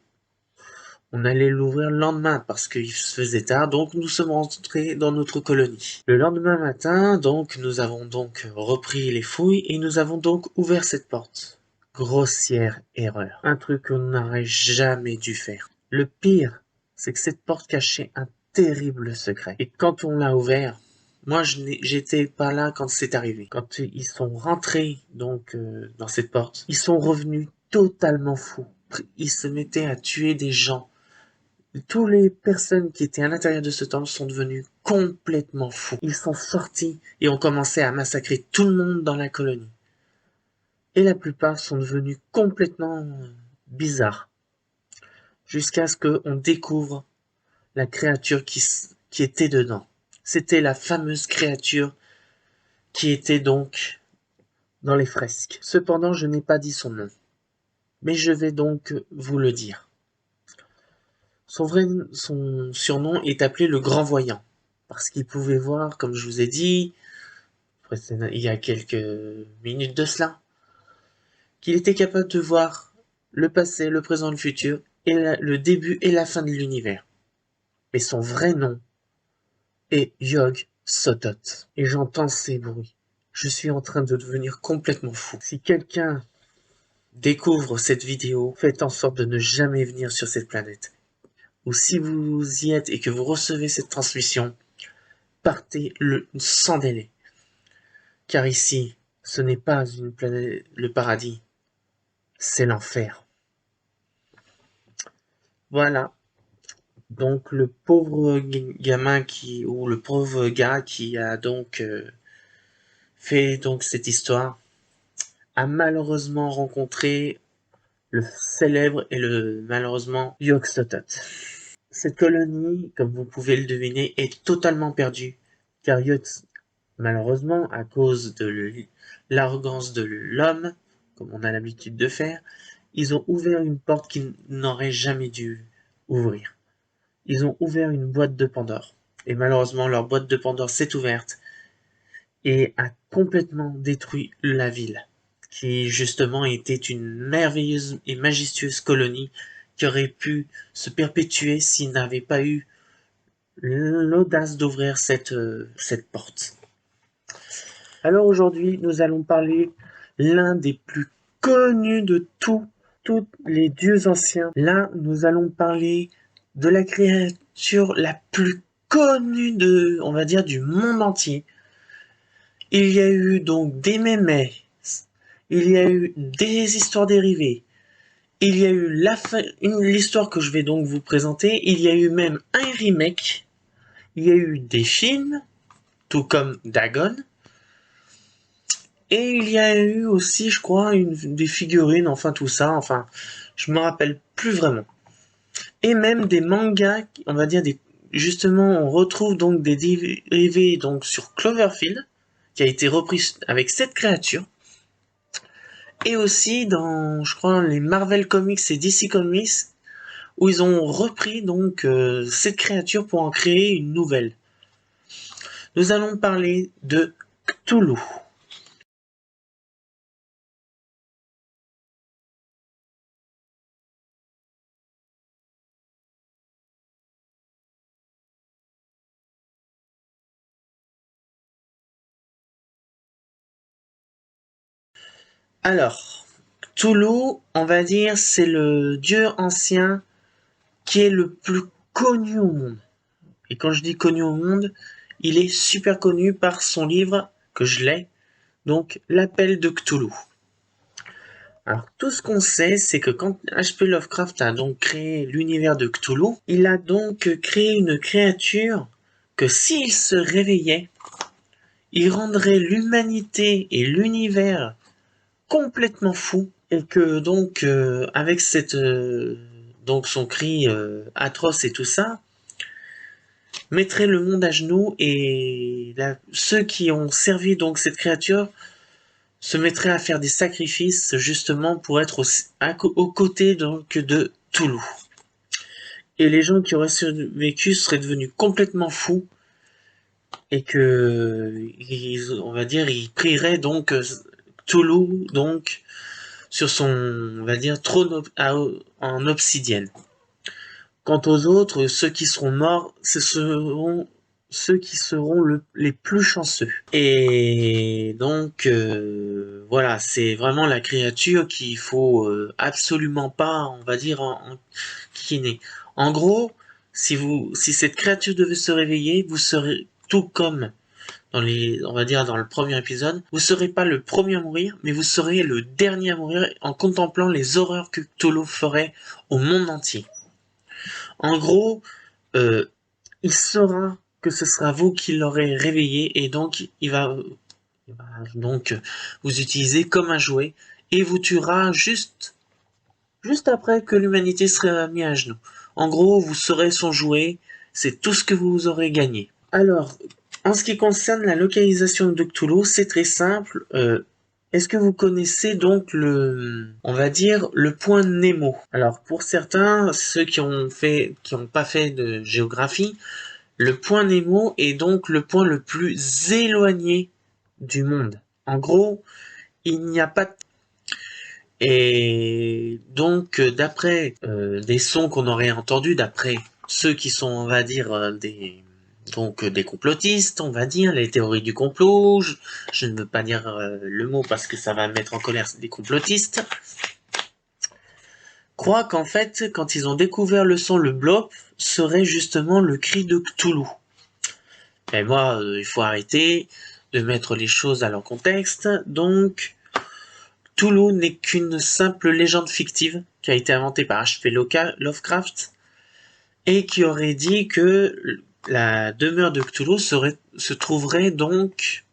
on allait l'ouvrir le lendemain parce qu'il se faisait tard, donc nous sommes rentrés dans notre colonie. Le lendemain matin, donc, nous avons donc repris les fouilles et nous avons donc ouvert cette porte. Grossière erreur. Un truc qu'on n'aurait jamais dû faire. Le pire, c'est que cette porte cachait un terrible secret. Et quand on l'a ouvert, moi j'étais pas là quand c'est arrivé. Quand ils sont rentrés donc dans cette porte, ils sont revenus totalement fous. Ils se mettaient à tuer des gens. Toutes les personnes qui étaient à l'intérieur de ce temple sont devenues complètement fous. Ils sont sortis et ont commencé à massacrer tout le monde dans la colonie. Et la plupart sont devenus complètement bizarres. Jusqu'à ce qu'on découvre la créature qui était dedans. C'était la fameuse créature qui était donc dans les fresques. Cependant, je n'ai pas dit son nom. Mais je vais donc vous le dire. Son surnom est appelé le Grand Voyant, parce qu'il pouvait voir, comme je vous ai dit, il y a quelques minutes de cela, qu'il était capable de voir le passé, le présent, le futur, et le début et la fin de l'univers. Mais son vrai nom est Yog Sothoth. Et j'entends ces bruits. Je suis en train de devenir complètement fou. Si quelqu'un découvre cette vidéo, faites en sorte de ne jamais venir sur cette planète. Ou si vous y êtes et que vous recevez cette transmission, partez sans délai. Car ici, ce n'est pas une planète, le paradis, c'est l'enfer. Voilà. Donc le pauvre gamin ou le pauvre gars qui a donc fait donc cette histoire a malheureusement rencontré le célèbre et le malheureusement Yog Sothoth. Cette colonie, comme vous pouvez le deviner, est totalement perdue, car Yog, malheureusement, à cause de l'arrogance de l'homme, comme on a l'habitude de faire, ils ont ouvert une porte qu'ils n'auraient jamais dû ouvrir. Ils ont ouvert une boîte de Pandore. Et malheureusement, leur boîte de Pandore s'est ouverte et a complètement détruit la ville, qui justement était une merveilleuse et majestueuse colonie qui aurait pu se perpétuer s'il n'avait pas eu l'audace d'ouvrir cette porte. Alors aujourd'hui, nous allons parler l'un des plus connus de tous les dieux anciens. Là, nous allons parler de la créature la plus connue on va dire, du monde entier. Il y a eu donc des mémés, il y a eu des histoires dérivées, il y a eu l'histoire que je vais donc vous présenter, il y a eu même un remake, il y a eu des films, tout comme Dagon, et il y a eu aussi, je crois, des figurines, enfin tout ça, enfin, je me rappelle plus vraiment. Et même des mangas, on va dire justement, on retrouve donc des dérivés donc sur Cloverfield, qui a été repris avec cette créature, et aussi dans, je crois, les Marvel Comics et DC Comics, où ils ont repris donc cette créature pour en créer une nouvelle. Nous allons parler de Cthulhu. Alors, Cthulhu, on va dire, c'est le dieu ancien qui est le plus connu au monde. Et quand je dis connu au monde, il est super connu par son livre, que je l'ai, donc L'Appel de Cthulhu. Alors tout ce qu'on sait, c'est que quand H.P. Lovecraft a donc créé l'univers de Cthulhu, il a donc créé une créature que s'il se réveillait, il rendrait l'humanité et l'univers complètement fous, et que donc avec donc son cri atroce et tout ça, mettrait le monde à genoux, et ceux qui ont servi donc cette créature se mettraient à faire des sacrifices justement pour être aux côtés donc de Cthulhu. Et les gens qui auraient survécu seraient devenus complètement fous, et que on va dire ils prieraient donc Cthulhu donc sur son, on va dire, trône en obsidienne. Quant aux autres, ceux qui seront morts, ce seront ceux qui seront les plus chanceux. Et donc, voilà, c'est vraiment la créature qu'il faut absolument pas, on va dire, kikiner. En gros, si cette créature devait se réveiller, vous serez tout comme on va dire dans le premier épisode, vous serez pas le premier à mourir, mais vous serez le dernier à mourir en contemplant les horreurs que Cthulhu ferait au monde entier. En gros, il saura que ce sera vous qui l'aurez réveillé, et donc il va donc vous utiliser comme un jouet et vous tuera juste après que l'humanité sera mise à genoux. En gros, vous serez son jouet, c'est tout ce que vous aurez gagné. Alors, en ce qui concerne la localisation de Cthulhu, c'est très simple. Est-ce que vous connaissez donc on va dire, le point Nemo? Alors, pour certains, ceux qui ont pas fait de géographie, le point Nemo est donc le point le plus éloigné du monde. En gros, il n'y a pas de... Et donc, d'après des sons qu'on aurait entendus, d'après ceux qui sont, on va dire, des complotistes, on va dire, les théories du complot, je ne veux pas dire le mot parce que ça va mettre en colère des complotistes, croient qu'en fait, quand ils ont découvert le son, le blop serait justement le cri de Cthulhu. Mais moi, il faut arrêter de mettre les choses à leur contexte, donc... Cthulhu n'est qu'une simple légende fictive qui a été inventée par H.P. Lovecraft et qui aurait dit que la demeure de Cthulhu se trouverait donc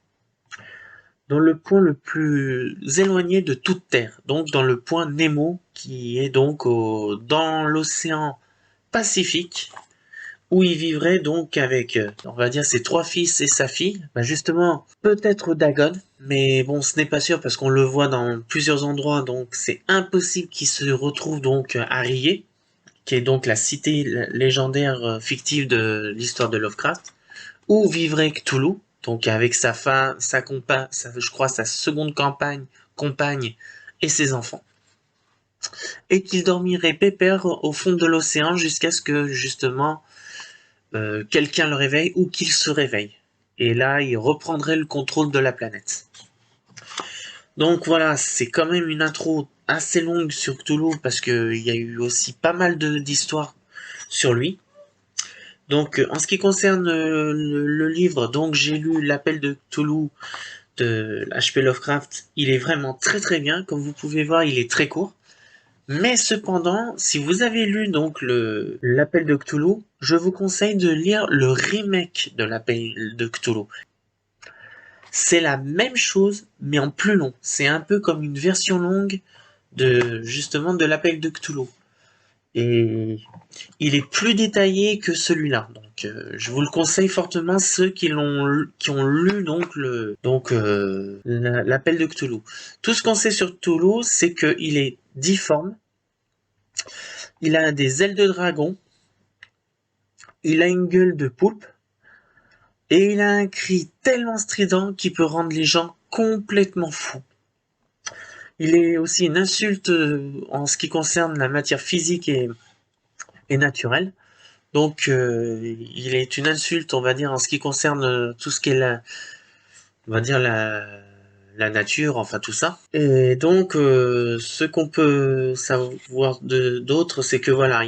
dans le point le plus éloigné de toute Terre, donc dans le point Nemo qui est donc dans l'océan Pacifique où il vivrait donc avec, on va dire, ses 3 fils et sa fille. Bah justement, peut-être Dagon, mais bon, ce n'est pas sûr parce qu'on le voit dans plusieurs endroits, donc c'est impossible qu'il se retrouve donc à Rié, qui est donc la cité légendaire fictive de l'histoire de Lovecraft, où vivrait Cthulhu, donc avec sa femme, sa compagne, je crois sa seconde compagne et ses enfants. Et qu'il dormirait pépère au fond de l'océan jusqu'à ce que, justement, quelqu'un le réveille ou qu'il se réveille. Et là, il reprendrait le contrôle de la planète. Donc voilà, c'est quand même une intro assez longue sur Cthulhu parce qu'il y a eu aussi pas mal d'histoires sur lui. Donc en ce qui concerne le livre, donc j'ai lu L'Appel de Cthulhu de H.P. Lovecraft. Il est vraiment très très bien. Comme vous pouvez voir, il est très court. Mais cependant, si vous avez lu donc l'Appel de Cthulhu, je vous conseille de lire le remake de l'Appel de Cthulhu. C'est la même chose, mais en plus long. C'est un peu comme une version longue justement de l'Appel de Cthulhu. Et il est plus détaillé que celui-là. Donc je vous le conseille fortement ceux qui ont lu donc l'Appel de Cthulhu. Tout ce qu'on sait sur Cthulhu, c'est qu'il est difforme. Il a des ailes de dragon, il a une gueule de poulpe, et il a un cri tellement strident qu'il peut rendre les gens complètement fous. Il est aussi une insulte en ce qui concerne la matière physique et naturelle. Donc il est une insulte, on va dire, en ce qui concerne tout ce qui est on va dire la nature, enfin tout ça. Et donc, ce qu'on peut savoir d'autre, c'est que voilà,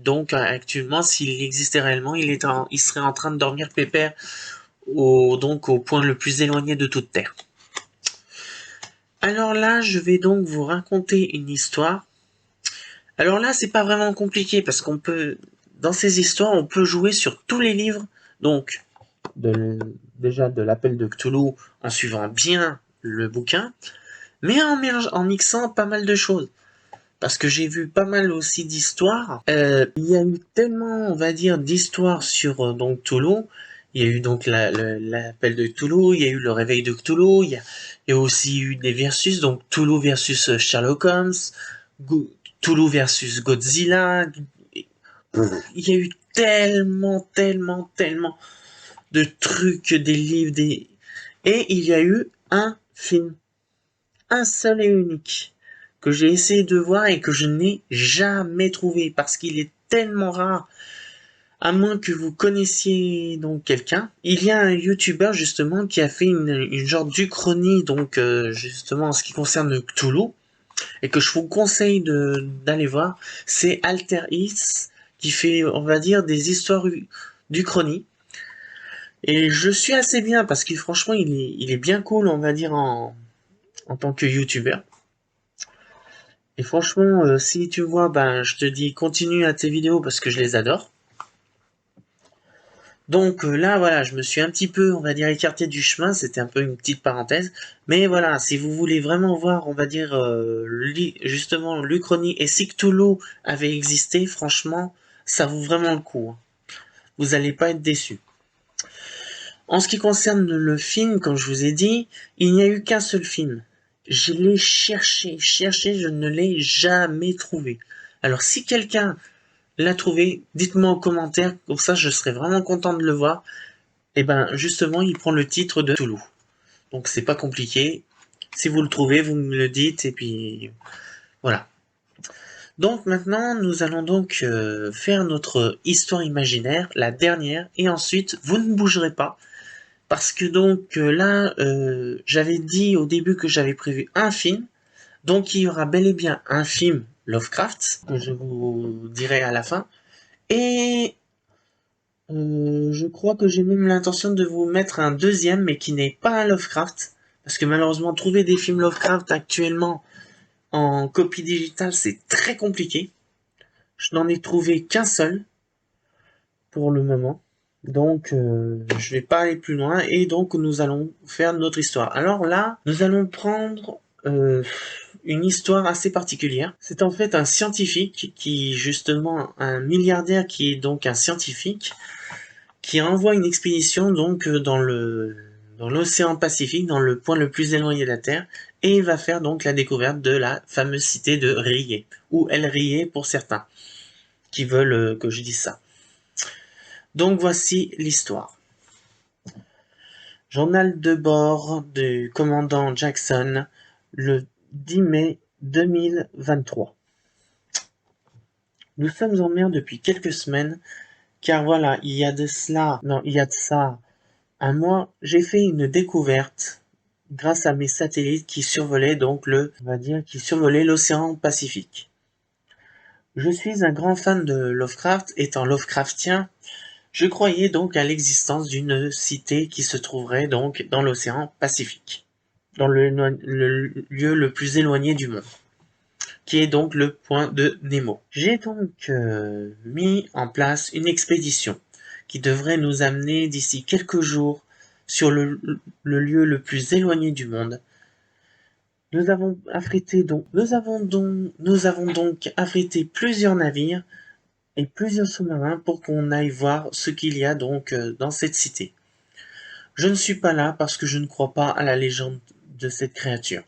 donc actuellement, s'il existait réellement, il serait en train de dormir pépère donc au point le plus éloigné de toute Terre. Alors là, je vais donc vous raconter une histoire. Alors là, c'est pas vraiment compliqué parce dans ces histoires, on peut jouer sur tous les livres. Donc, déjà de l'Appel de Cthulhu en suivant bien le bouquin, mais en mixant pas mal de choses. Parce que j'ai vu pas mal aussi d'histoires. Il y a eu tellement, on va dire, d'histoires sur donc Cthulhu. Il y a eu donc l'appel de Cthulhu, il y a eu le réveil de Cthulhu, il y a aussi eu des versus, donc Cthulhu versus Sherlock Holmes, Cthulhu versus Godzilla. Il y a eu tellement de trucs, des livres, et il y a eu un film, un seul et unique, que j'ai essayé de voir et que je n'ai jamais trouvé, parce qu'il est tellement rare, à moins que vous connaissiez donc quelqu'un. Il y a un YouTuber justement qui a fait une genre d'uchronie, donc justement en ce qui concerne Cthulhu, et que je vous conseille d'aller voir. C'est AlterX qui fait, on va dire, des histoires d'uchronie. Et je suis assez bien parce que franchement, il est bien cool, on va dire, en tant que YouTuber. Et franchement, si tu vois, ben, je te dis, continue à tes vidéos parce que je les adore. Donc là, voilà, je me suis un petit peu, on va dire, écarté du chemin. C'était un peu une petite parenthèse. Mais voilà, si vous voulez vraiment voir, on va dire, justement, l'Uchronie et si Cthulhu avait existé, franchement, ça vaut vraiment le coup. Hein. Vous n'allez pas être déçus. En ce qui concerne le film, comme je vous ai dit, il n'y a eu qu'un seul film. Je l'ai cherché, je ne l'ai jamais trouvé. Alors si quelqu'un l'a trouvé, dites-moi en commentaire, comme ça je serais vraiment content de le voir. Et ben justement, il prend le titre de Toulouse. Donc c'est pas compliqué. Si vous le trouvez, vous me le dites et puis voilà. Donc maintenant, nous allons donc faire notre histoire imaginaire, la dernière, et ensuite vous ne bougerez pas. Parce que donc là, j'avais dit au début que j'avais prévu un film. Donc il y aura bel et bien un film Lovecraft, que je vous dirai à la fin. Et je crois que j'ai même l'intention de vous mettre un deuxième, mais qui n'est pas un Lovecraft. Parce que malheureusement, trouver des films Lovecraft actuellement en copie digitale, c'est très compliqué. Je n'en ai trouvé qu'un seul pour le moment. Donc, je vais pas aller plus loin. Et donc, nous allons faire notre histoire. Alors là, nous allons prendre une histoire assez particulière. C'est en fait un scientifique qui, justement, un milliardaire qui est donc un scientifique, qui envoie une expédition donc dans l'océan Pacifique, dans le point le plus éloigné de la Terre, et va faire donc la découverte de la fameuse cité de Rié, ou El Rié pour certains, qui veulent que je dise ça. Donc voici l'histoire. Journal de bord du commandant Jackson, le 10 mai 2023. Nous sommes en mer depuis quelques semaines, car voilà, il y a de ça un mois, j'ai fait une découverte grâce à mes satellites qui survolaient donc qui survolaient l'océan Pacifique. Je suis un grand fan de Lovecraft, étant Lovecraftien, je croyais donc à l'existence d'une cité qui se trouverait donc dans l'océan Pacifique, dans le lieu le plus éloigné du monde, qui est donc le point de Nemo. J'ai donc mis en place une expédition qui devrait nous amener d'ici quelques jours sur le lieu le plus éloigné du monde. Nous avons donc affrété plusieurs navires et plusieurs sous-marins pour qu'on aille voir ce qu'il y a donc dans cette cité. Je ne suis pas là parce que je ne crois pas à la légende de cette créature.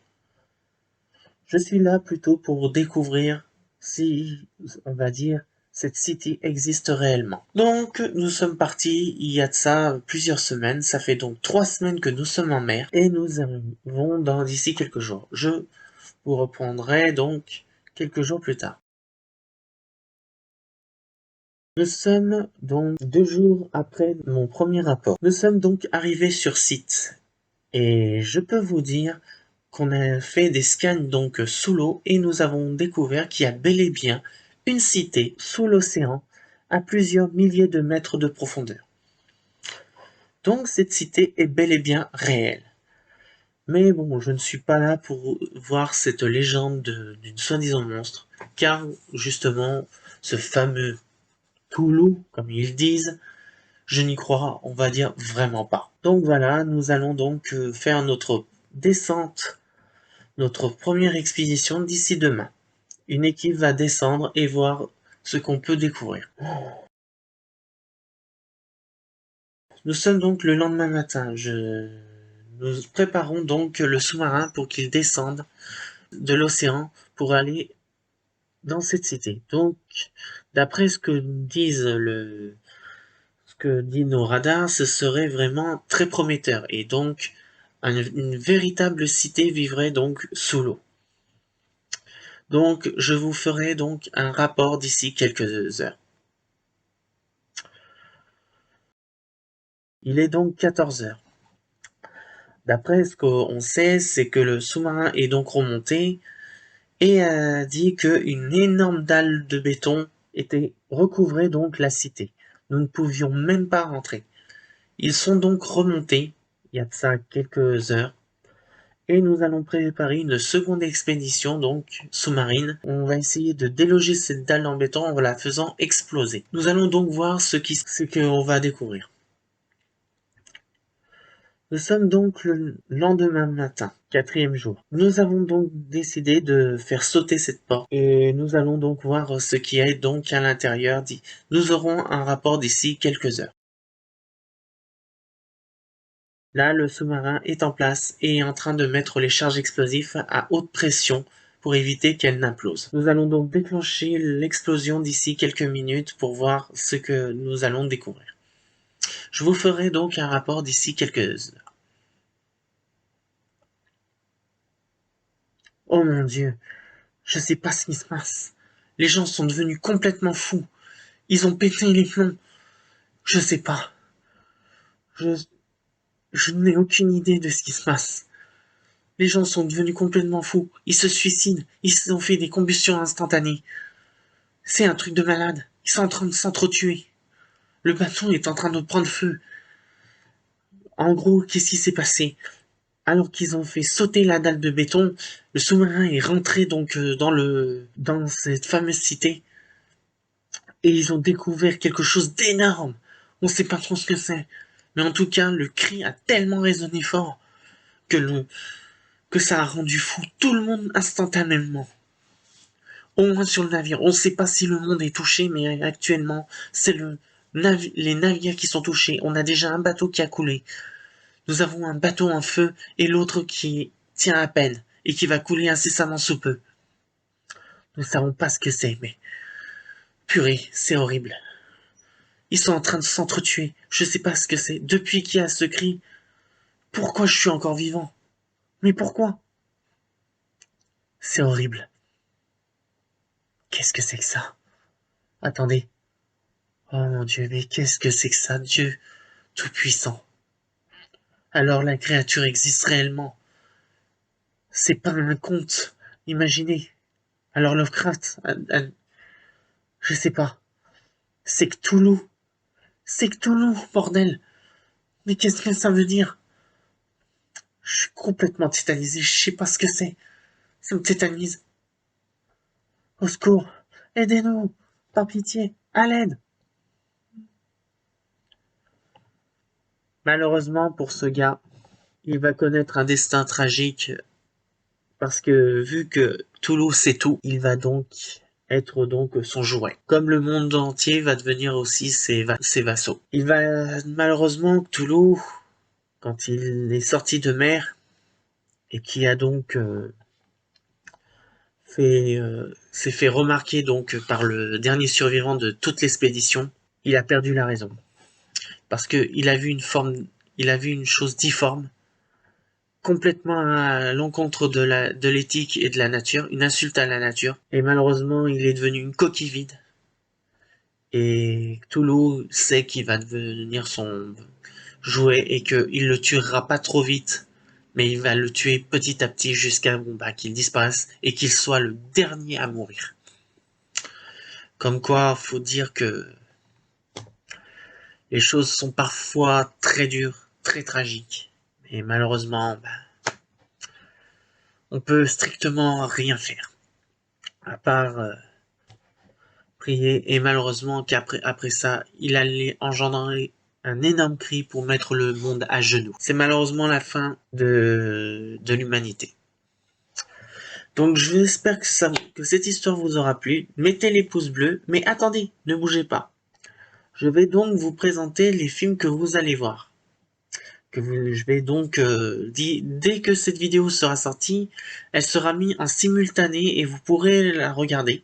Je suis là plutôt pour découvrir si, on va dire, cette cité existe réellement. Donc, nous sommes partis il y a de ça plusieurs semaines. Ça fait donc 3 semaines que nous sommes en mer et nous arrivons d'ici quelques jours. Je vous reprendrai donc quelques jours plus tard. Nous sommes donc 2 jours après mon premier rapport. Nous sommes donc arrivés sur site et je peux vous dire qu'on a fait des scans donc sous l'eau et nous avons découvert qu'il y a bel et bien une cité sous l'océan à plusieurs milliers de mètres de profondeur. Donc cette cité est bel et bien réelle. Mais bon, je ne suis pas là pour voir cette légende d'une soi-disant monstre, car justement, ce fameux Toulouse, comme ils disent, je n'y crois, on va dire, vraiment pas. Donc voilà, nous allons donc faire notre descente, notre première expédition d'ici demain. Une équipe va descendre et voir ce qu'on peut découvrir. Nous sommes donc le lendemain matin. Nous préparons donc le sous-marin pour qu'il descende de l'océan pour aller dans cette cité. Donc, d'après ce que disent nos radars, ce serait vraiment très prometteur. Et donc, une véritable cité vivrait donc sous l'eau. Donc, je vous ferai donc un rapport d'ici quelques heures. Il est donc 14 heures. D'après ce qu'on sait, c'est que le sous-marin est donc remonté et a dit qu'une énorme dalle de béton recouvrait donc la cité. Nous ne pouvions même pas rentrer. Ils sont donc remontés, il y a de ça quelques heures, et nous allons préparer une seconde expédition, donc sous-marine. On va essayer de déloger cette dalle en béton en la faisant exploser. Nous allons donc voir ce qu'on va découvrir. Nous sommes donc le lendemain matin, 4e jour. Nous avons donc décidé de faire sauter cette porte et nous allons donc voir ce qui est donc à l'intérieur. Nous aurons un rapport d'ici quelques heures. Là, le sous-marin est en place et est en train de mettre les charges explosives à haute pression pour éviter qu'elle n'implose. Nous allons donc déclencher l'explosion d'ici quelques minutes pour voir ce que nous allons découvrir. Je vous ferai donc un rapport d'ici quelques heures. Oh mon Dieu, je sais pas ce qui se passe. Les gens sont devenus complètement fous. Ils ont pété les plombs. Je sais pas. Je, je n'ai aucune idée de ce qui se passe. Les gens sont devenus complètement fous. Ils se suicident. Ils ont fait des combustions instantanées. C'est un truc de malade. Ils sont en train de s'entretuer. Le bateau est en train de prendre feu. En gros, qu'est-ce qui s'est passé? Alors qu'ils ont fait sauter la dalle de béton, le sous-marin est rentré donc dans cette fameuse cité et ils ont découvert quelque chose d'énorme. On ne sait pas trop ce que c'est, mais en tout cas, le cri a tellement résonné fort que ça a rendu fou tout le monde instantanément. Au moins sur le navire. On ne sait pas si le monde est touché, mais actuellement, c'est les navires qui sont touchés. On a déjà un bateau qui a coulé. Nous avons un bateau en feu et l'autre qui tient à peine et qui va couler incessamment sous peu. Nous ne savons pas ce que c'est, mais purée, c'est horrible. Ils sont en train de s'entretuer. Je ne sais pas ce que c'est. Depuis qu'il y a ce cri, pourquoi je suis encore vivant? Mais pourquoi? C'est horrible. Qu'est-ce que c'est que ça? Attendez. Oh mon Dieu, mais qu'est-ce que c'est que ça, Dieu Tout-Puissant? Alors la créature existe réellement. C'est pas un conte. Imaginez. Alors Lovecraft, je sais pas. C'est Cthulhu. C'est Cthulhu, bordel. Mais qu'est-ce que ça veut dire? Je suis complètement tétanisé, je sais pas ce que c'est. Ça me tétanise. Au secours. Aidez-nous. Par pitié. À l'aide. Malheureusement pour ce gars, il va connaître un destin tragique parce que vu que Toulouse c'est tout, il va donc être donc son jouet. Comme le monde entier va devenir aussi ses vassaux. Il va malheureusement Toulouse, quand il est sorti de mer et qui a donc s'est fait remarquer donc par le dernier survivant de toute l'expédition, il a perdu la raison parce que il a vu une chose difforme complètement à l'encontre de l'éthique et de la nature, une insulte à la nature. Et malheureusement, il est devenu une coquille vide. Et Cthulhu sait qu'il va devenir son jouet et qu'il le tuera pas trop vite, mais il va le tuer petit à petit jusqu'à qu'il disparaisse et qu'il soit le dernier à mourir. Comme quoi, faut dire que les choses sont parfois très dures, très tragiques. Et malheureusement, on peut strictement rien faire. À part prier. Et malheureusement après ça, il allait engendrer un énorme cri pour mettre le monde à genoux. C'est malheureusement la fin de l'humanité. Donc j'espère que cette histoire vous aura plu. Mettez les pouces bleus, mais attendez, ne bougez pas. Je vais donc vous présenter les films que vous allez voir. Je vais donc, dès que cette vidéo sera sortie, elle sera mise en simultané et vous pourrez la regarder.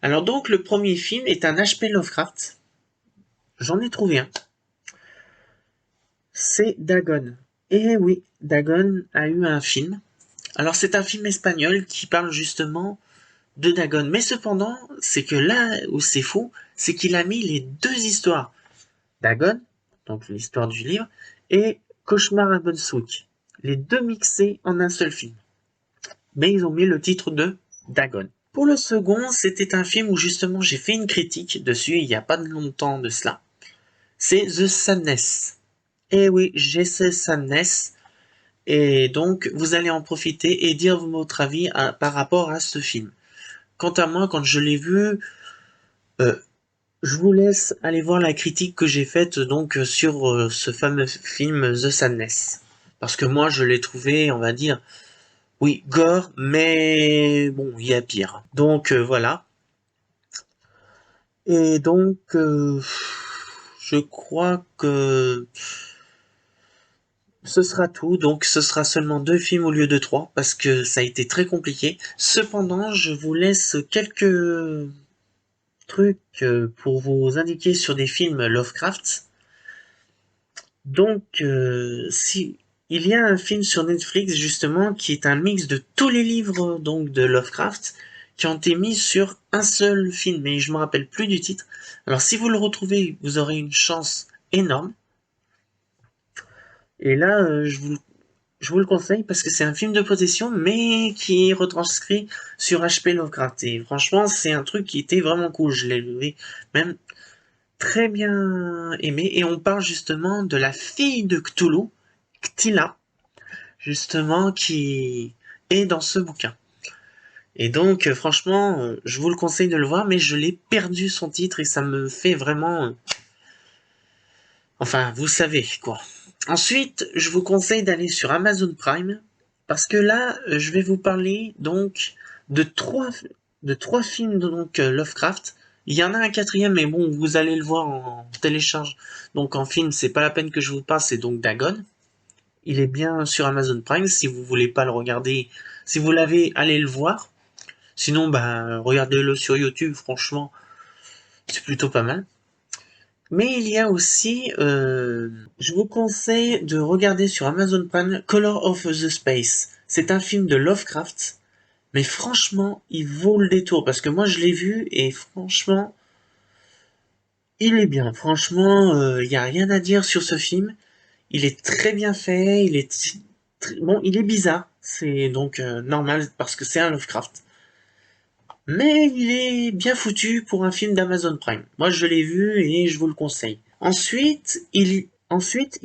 Alors donc, le premier film est un H.P. Lovecraft. J'en ai trouvé un. C'est Dagon. Et oui, Dagon a eu un film. Alors c'est un film espagnol qui parle justement de Dagon. Mais cependant, c'est que là où c'est fou, c'est qu'il a mis les deux histoires. Dagon, donc l'histoire du livre, et Cauchemar à Brunswick. Les deux mixés en un seul film. Mais ils ont mis le titre de Dagon. Pour le second, c'était un film où justement j'ai fait une critique dessus il n'y a pas longtemps de cela. C'est The Sadness. Et oui, j'ai ce Sadness. Et donc, vous allez en profiter et dire votre avis par rapport à ce film. Quant à moi, quand je l'ai vu, euh, je vous laisse aller voir la critique que j'ai faite donc sur ce fameux film The Sadness. Parce que moi, je l'ai trouvé, on va dire, oui, gore, mais bon, il y a pire. Donc voilà. Et donc, je crois que ce sera tout, donc ce sera seulement 2 films au lieu de 3, parce que ça a été très compliqué. Cependant, je vous laisse quelques trucs pour vous indiquer sur des films Lovecraft. Donc, si il y a un film sur Netflix justement qui est un mix de tous les livres donc de Lovecraft qui ont été mis sur un seul film, mais je me rappelle plus du titre. Alors, si vous le retrouvez, vous aurez une chance énorme. Et là, je vous le conseille parce que c'est un film de possession, mais qui est retranscrit sur HP Lovecraft. Et franchement, c'est un truc qui était vraiment cool. Je l'ai même très bien aimé. Et on parle justement de la fille de Cthulhu, Cthulhu, justement, qui est dans ce bouquin. Et donc, franchement, je vous le conseille de le voir, mais je l'ai perdu son titre et ça me fait vraiment... enfin, vous savez, quoi. Ensuite, je vous conseille d'aller sur Amazon Prime, parce que là, je vais vous parler, donc, de trois films de donc, Lovecraft. Il y en a un quatrième, mais bon, vous allez le voir en télécharge. Donc, en film, c'est pas la peine que je vous passe, c'est donc Dagon. Il est bien sur Amazon Prime, si vous voulez pas le regarder. Si vous l'avez, allez le voir. Sinon, bah, regardez-le sur YouTube, franchement, c'est plutôt pas mal. Mais il y a aussi, je vous conseille de regarder sur Amazon Prime Color of the Space. C'est un film de Lovecraft, mais franchement, il vaut le détour parce que moi je l'ai vu et franchement, il est bien. Franchement, il n'y a rien à dire sur ce film. Il est très bien fait, il est bon, il est bizarre, c'est donc normal parce que c'est un Lovecraft. Mais il est bien foutu pour un film d'Amazon Prime. Moi, je l'ai vu et je vous le conseille. Ensuite, il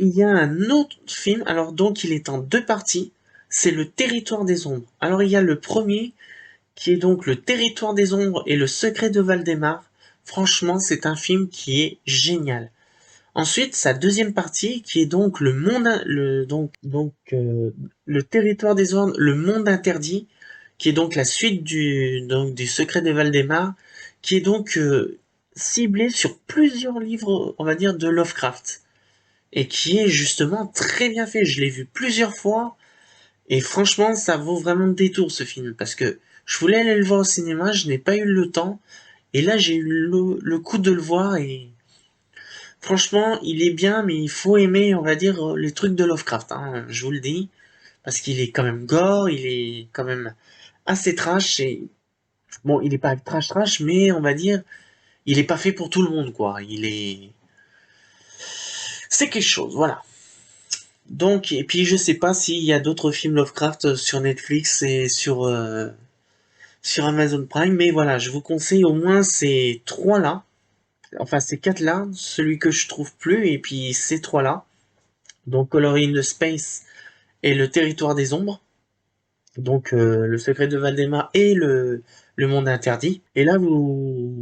y a un autre film. Alors, donc, il est en 2 parties. C'est Le Territoire des Ombres. Alors, il y a le premier, qui est donc Le Territoire des Ombres et Le Secret de Valdemar. Franchement, c'est un film qui est génial. Ensuite, sa deuxième partie, qui est donc le Territoire des Ombres, Le Monde Interdit, qui est donc la suite du Secret des Valdemar, qui est donc ciblé sur plusieurs livres, on va dire, de Lovecraft, et qui est justement très bien fait. Je l'ai vu plusieurs fois, et franchement, ça vaut vraiment le détour ce film, parce que je voulais aller le voir au cinéma, je n'ai pas eu le temps, et là j'ai eu le coup de le voir, et franchement, il est bien, mais il faut aimer, on va dire, les trucs de Lovecraft, hein, je vous le dis, parce qu'il est quand même gore, il est quand même assez trash, et bon, il est pas trash, mais on va dire, il est pas fait pour tout le monde, quoi. C'est quelque chose, voilà. Donc, et puis je sais pas s'il y a d'autres films Lovecraft sur Netflix et sur Amazon Prime, mais voilà, je vous conseille au moins ces trois-là, enfin ces quatre-là, celui que je trouve plus, et puis ces trois-là, donc Color in the Space et Le Territoire des Ombres, donc Le Secret de Valdemar et le Monde Interdit. Et là,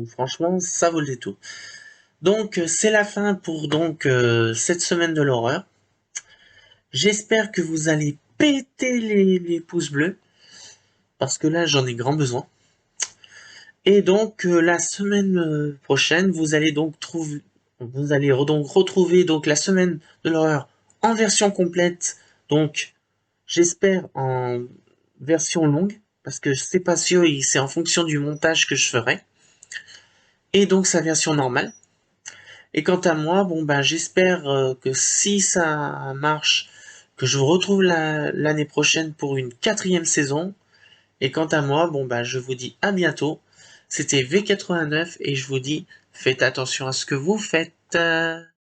franchement, ça vaut le détour. Donc c'est la fin pour donc cette semaine de l'horreur. J'espère que vous allez péter les pouces bleus parce que là j'en ai grand besoin. Et donc la semaine prochaine, vous allez donc retrouver donc la semaine de l'horreur en version complète. Donc j'espère en version longue parce que c'est pas sûr, c'est en fonction du montage que je ferai. Et donc sa version normale. Et quant à moi, bon ben j'espère que si ça marche, que je vous retrouve l'année prochaine pour une quatrième saison. Et quant à moi, bon ben je vous dis à bientôt. C'était V89 et je vous dis faites attention à ce que vous faites.